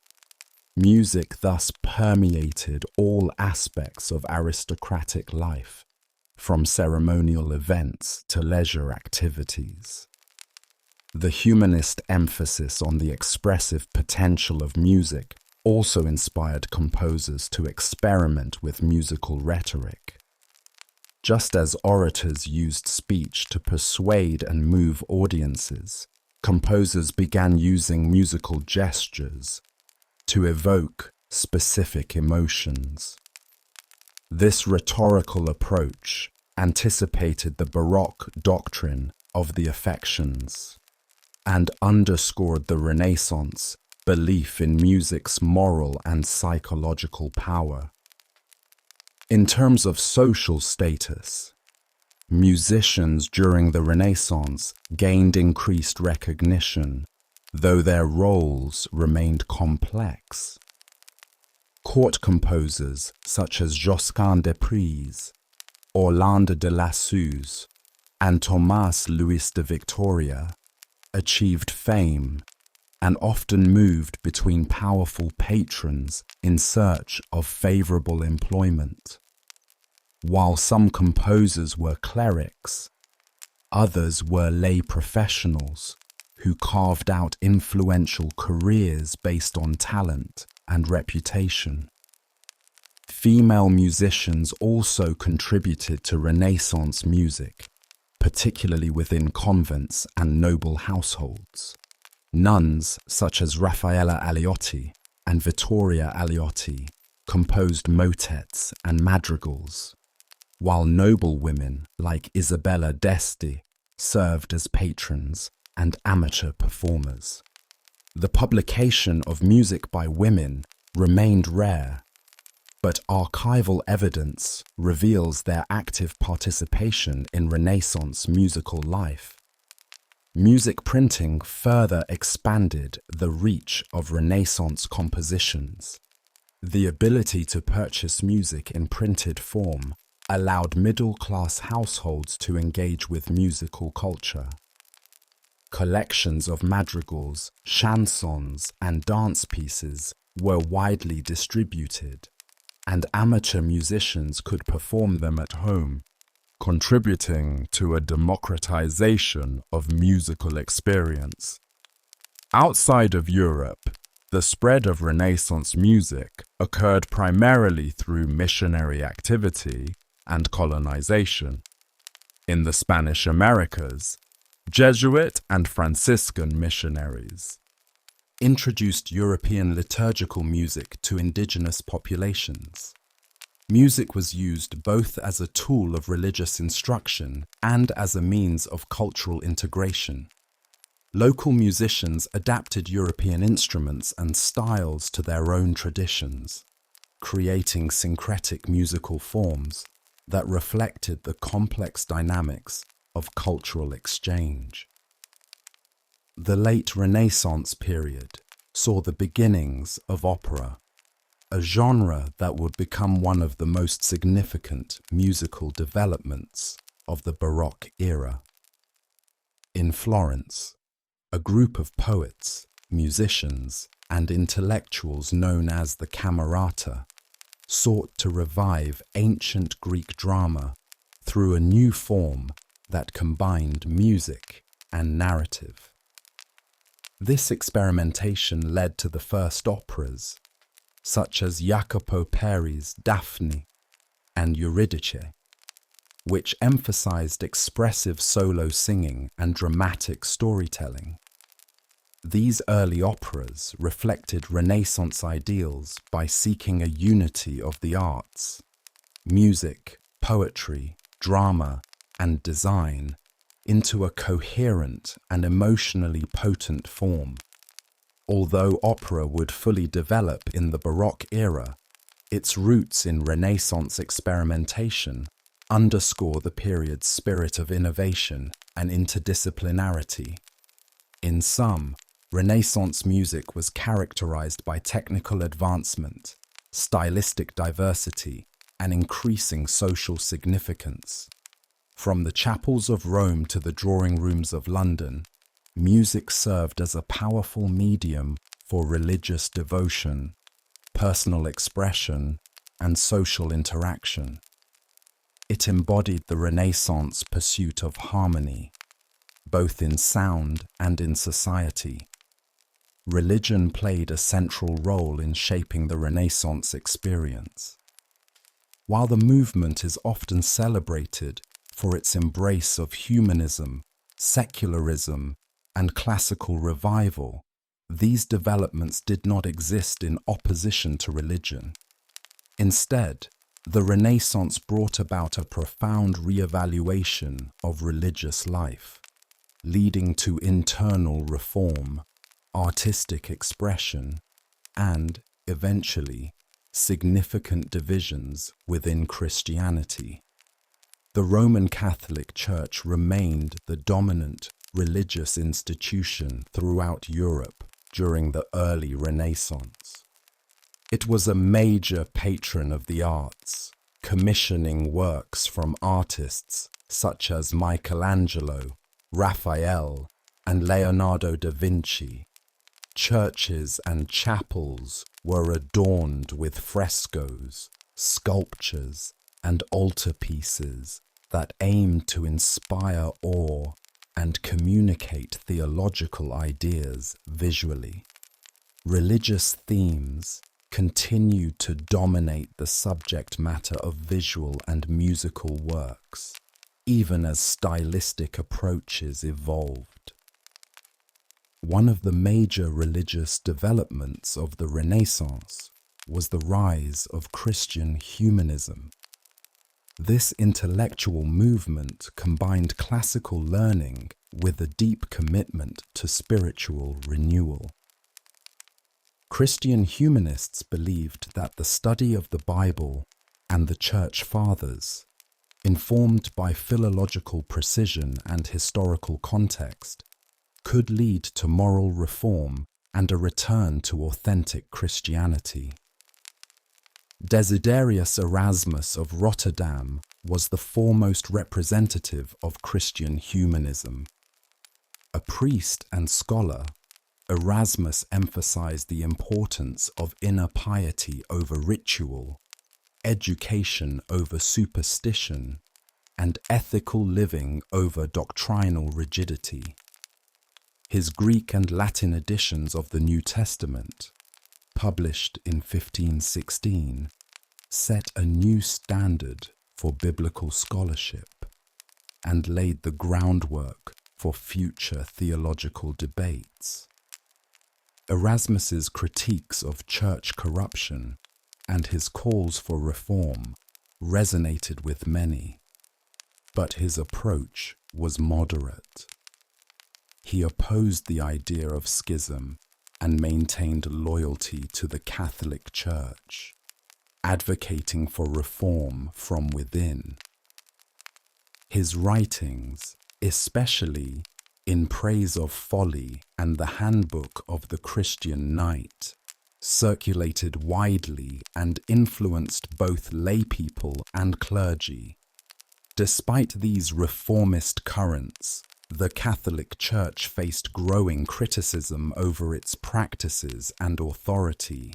Music thus permeated all aspects of aristocratic life, from ceremonial events to leisure activities. The humanist emphasis on the expressive potential of music also inspired composers to experiment with musical rhetoric. Just as orators used speech to persuade and move audiences, composers began using musical gestures to evoke specific emotions. This rhetorical approach anticipated the Baroque doctrine of the affections and underscored the Renaissance belief in music's moral and psychological power. In terms of social status, musicians during the Renaissance gained increased recognition, though their roles remained complex. Court composers such as Josquin des Prez, Orlando de Lassus, and Thomas Louis de Victoria achieved fame and often moved between powerful patrons in search of favorable employment. While some composers were clerics, others were lay professionals who carved out influential careers based on talent and reputation. Female musicians also contributed to Renaissance music, particularly within convents and noble households. Nuns such as Raffaella Aliotti and Vittoria Aliotti composed motets and madrigals, while noble women like Isabella d'Este served as patrons and amateur performers. The publication of music by women remained rare, but archival evidence reveals their active participation in Renaissance musical life. Music printing further expanded the reach of Renaissance compositions. The ability to purchase music in printed form allowed middle-class households to engage with musical culture. Collections of madrigals, chansons, and dance pieces were widely distributed, and amateur musicians could perform them at home, contributing to a democratization of musical experience. Outside of Europe, the spread of Renaissance music occurred primarily through missionary activity and colonization. In the Spanish Americas, Jesuit and Franciscan missionaries introduced European liturgical music to indigenous populations. Music was used both as a tool of religious instruction and as a means of cultural integration. Local musicians adapted European instruments and styles to their own traditions, creating syncretic musical forms that reflected the complex dynamics of cultural exchange. The late Renaissance period saw the beginnings of opera, a genre that would become one of the most significant musical developments of the Baroque era. In Florence, a group of poets, musicians, and intellectuals known as the Camerata sought to revive ancient Greek drama through a new form that combined music and narrative. This experimentation led to the first operas, such as Jacopo Peri's Daphne and Eurydice, which emphasized expressive solo singing and dramatic storytelling. These early operas reflected Renaissance ideals by seeking a unity of the arts, music, poetry, drama, and design, into a coherent and emotionally potent form. Although opera would fully develop in the Baroque era, its roots in Renaissance experimentation underscore the period's spirit of innovation and interdisciplinarity. In sum, Renaissance music was characterized by technical advancement, stylistic diversity, and increasing social significance. From the chapels of Rome to the drawing rooms of London, music served as a powerful medium for religious devotion, personal expression, and social interaction. It embodied the Renaissance pursuit of harmony, both in sound and in society. Religion played a central role in shaping the Renaissance experience. While the movement is often celebrated for its embrace of humanism, secularism, and classical revival, these developments did not exist in opposition to religion. Instead, the Renaissance brought about a profound re-evaluation of religious life, leading to internal reform, artistic expression, and, eventually, significant divisions within Christianity. The Roman Catholic Church remained the dominant religious institution throughout Europe during the early Renaissance. It was a major patron of the arts, commissioning works from artists such as Michelangelo, Raphael, and Leonardo da Vinci. Churches and chapels were adorned with frescoes, sculptures, and altarpieces that aimed to inspire awe and communicate theological ideas visually. Religious themes continued to dominate the subject matter of visual and musical works, even as stylistic approaches evolved. One of the major religious developments of the Renaissance was the rise of Christian humanism. This intellectual movement combined classical learning with a deep commitment to spiritual renewal. Christian humanists believed that the study of the Bible and the Church Fathers, informed by philological precision and historical context, could lead to moral reform and a return to authentic Christianity. Desiderius Erasmus of Rotterdam was the foremost representative of Christian humanism. A priest and scholar, Erasmus emphasized the importance of inner piety over ritual, education over superstition, and ethical living over doctrinal rigidity. His Greek and Latin editions of the New Testament, published in 1516, set a new standard for biblical scholarship and laid the groundwork for future theological debates. Erasmus's critiques of church corruption and his calls for reform resonated with many, but his approach was moderate. He opposed the idea of schism and maintained loyalty to the Catholic Church, advocating for reform from within. His writings, especially In Praise of Folly and the Handbook of the Christian Knight, circulated widely and influenced both laypeople and clergy. Despite these reformist currents, the Catholic Church faced growing criticism over its practices and authority.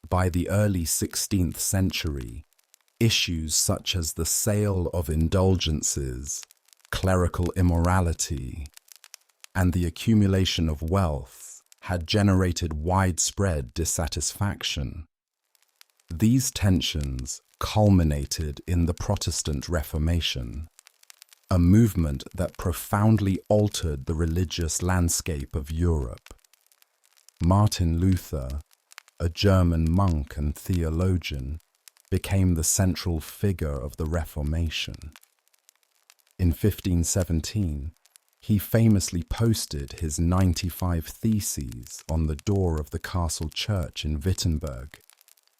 By the early 16th century, issues such as the sale of indulgences, clerical immorality, and the accumulation of wealth had generated widespread dissatisfaction. These tensions culminated in the Protestant Reformation, a movement that profoundly altered the religious landscape of Europe. Martin Luther, a German monk and theologian, became the central figure of the Reformation. In 1517, he famously posted his 95 Theses on the door of the castle church in Wittenberg,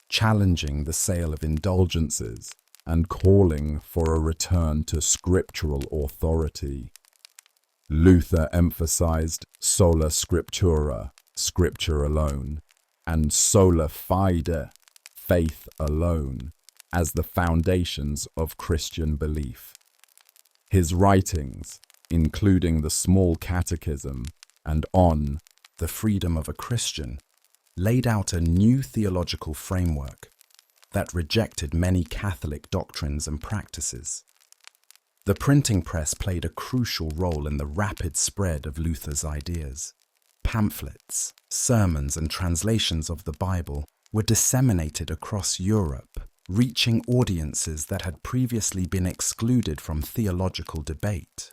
challenging the sale of indulgences and calling for a return to scriptural authority. Luther emphasized sola scriptura, scripture alone, and sola fide, faith alone, as the foundations of Christian belief. His writings, including the Small Catechism and On the Freedom of a Christian, laid out a new theological framework that rejected many Catholic doctrines and practices. The printing press played a crucial role in the rapid spread of Luther's ideas. Pamphlets, sermons, and translations of the Bible were disseminated across Europe, reaching audiences that had previously been excluded from theological debate.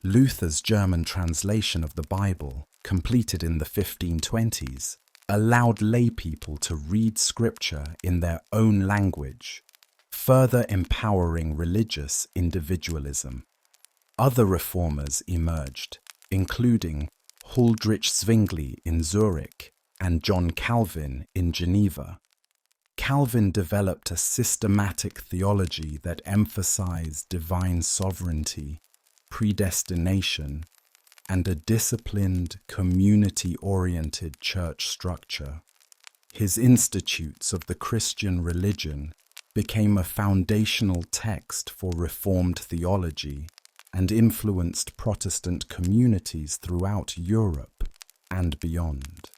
Luther's German translation of the Bible, completed in the 1520s, allowed laypeople to read scripture in their own language, further empowering religious individualism. Other reformers emerged, including Huldrych Zwingli in Zurich and John Calvin in Geneva. Calvin developed a systematic theology that emphasized divine sovereignty, predestination, and a disciplined, community-oriented church structure. His Institutes of the Christian Religion became a foundational text for Reformed theology and influenced Protestant communities throughout Europe and beyond.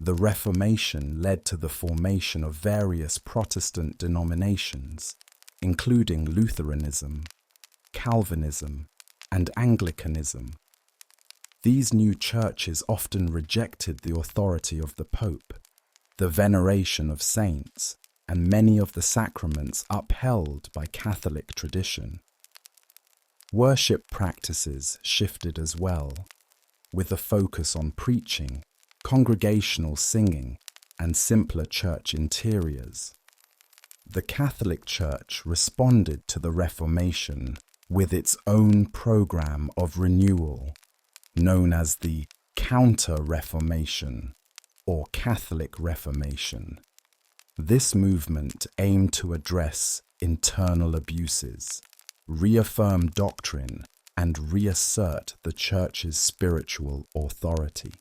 The Reformation led to the formation of various Protestant denominations, including Lutheranism, Calvinism, and Anglicanism. These new churches often rejected the authority of the Pope, the veneration of saints, and many of the sacraments upheld by Catholic tradition. Worship practices shifted as well, with a focus on preaching, congregational singing, and simpler church interiors. The Catholic Church responded to the Reformation with its own program of renewal, known as the Counter-Reformation or Catholic Reformation. This movement aimed to address internal abuses, reaffirm doctrine, and reassert the Church's spiritual authority.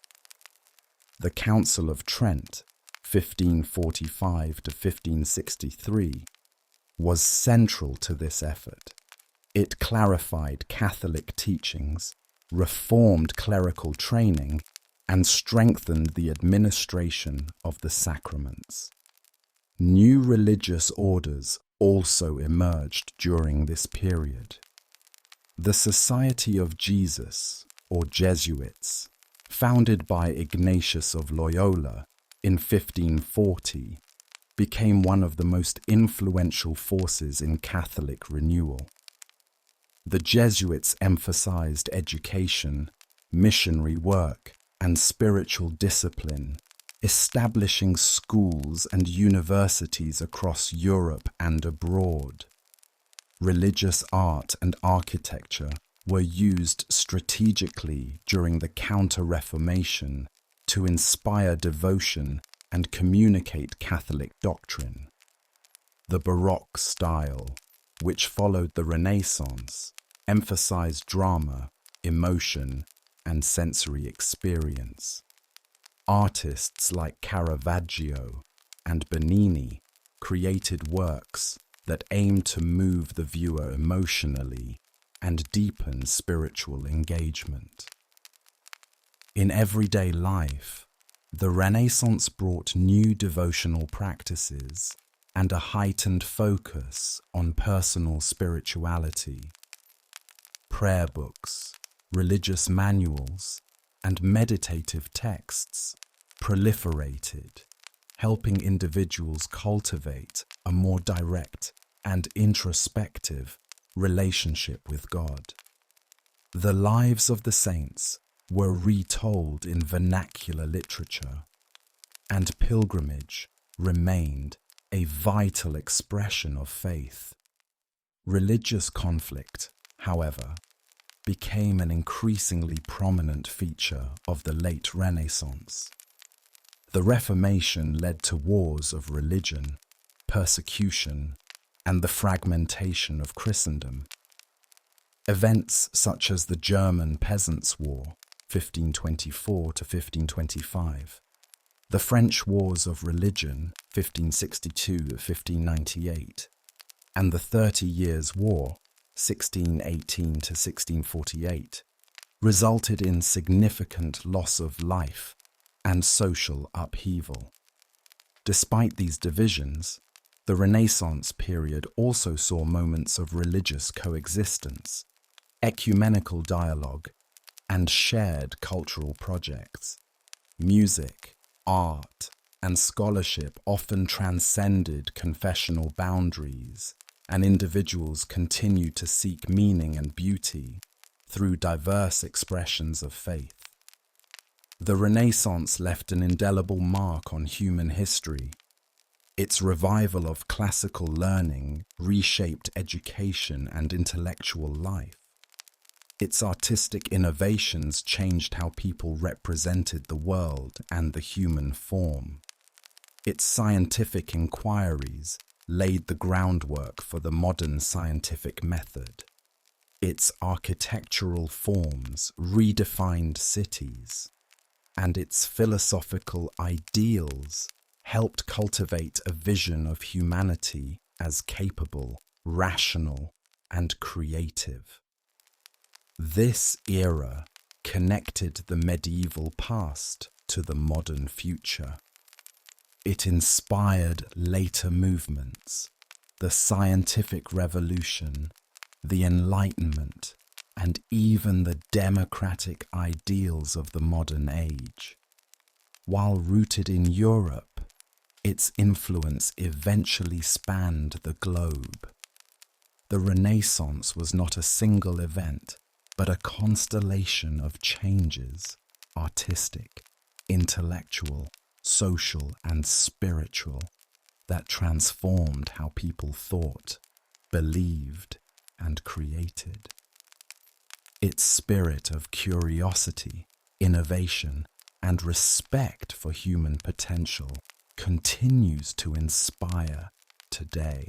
The Council of Trent, 1545 to 1563, was central to this effort. It clarified Catholic teachings, reformed clerical training, and strengthened the administration of the sacraments. New religious orders also emerged during this period. The Society of Jesus, or Jesuits, founded by Ignatius of Loyola in 1540, became one of the most influential forces in Catholic renewal. The Jesuits emphasized education, missionary work, and spiritual discipline, establishing schools and universities across Europe and abroad. Religious art and architecture were used strategically during the Counter-Reformation to inspire devotion and communicate Catholic doctrine. The Baroque style, which followed the Renaissance, emphasized drama, emotion, and sensory experience. Artists like Caravaggio and Bernini created works that aimed to move the viewer emotionally and deepen spiritual engagement. In everyday life, the Renaissance brought new devotional practices and a heightened focus on personal spirituality. Prayer books, religious manuals, and meditative texts proliferated, helping individuals cultivate a more direct and introspective relationship with God. The lives of the saints were retold in vernacular literature, and pilgrimage remained a vital expression of faith. Religious conflict, however, became an increasingly prominent feature of the late Renaissance. The Reformation led to wars of religion, persecution, and the fragmentation of Christendom. Events such as the German Peasants' War, 1524 to 1525, the French Wars of Religion, 1562 to 1598, and the 30 Years' War, 1618 to 1648, resulted in significant loss of life and social upheaval. Despite these divisions, the Renaissance period also saw moments of religious coexistence, ecumenical dialogue, and shared cultural projects. Music, art, and scholarship often transcended confessional boundaries, and individuals continued to seek meaning and beauty through diverse expressions of faith. The Renaissance left an indelible mark on human history. Its revival of classical learning reshaped education and intellectual life. Its artistic innovations changed how people represented the world and the human form. Its scientific inquiries laid the groundwork for the modern scientific method. Its architectural forms redefined cities, and its philosophical ideals helped cultivate a vision of humanity as capable, rational, and creative. This era connected the medieval past to the modern future. It inspired later movements, the scientific revolution, the Enlightenment, and even the democratic ideals of the modern age. While rooted in Europe, its influence eventually spanned the globe. The Renaissance was not a single event, but a constellation of changes, artistic, intellectual, social, and spiritual, that transformed how people thought, believed, and created. Its spirit of curiosity, innovation, and respect for human potential continues to inspire today.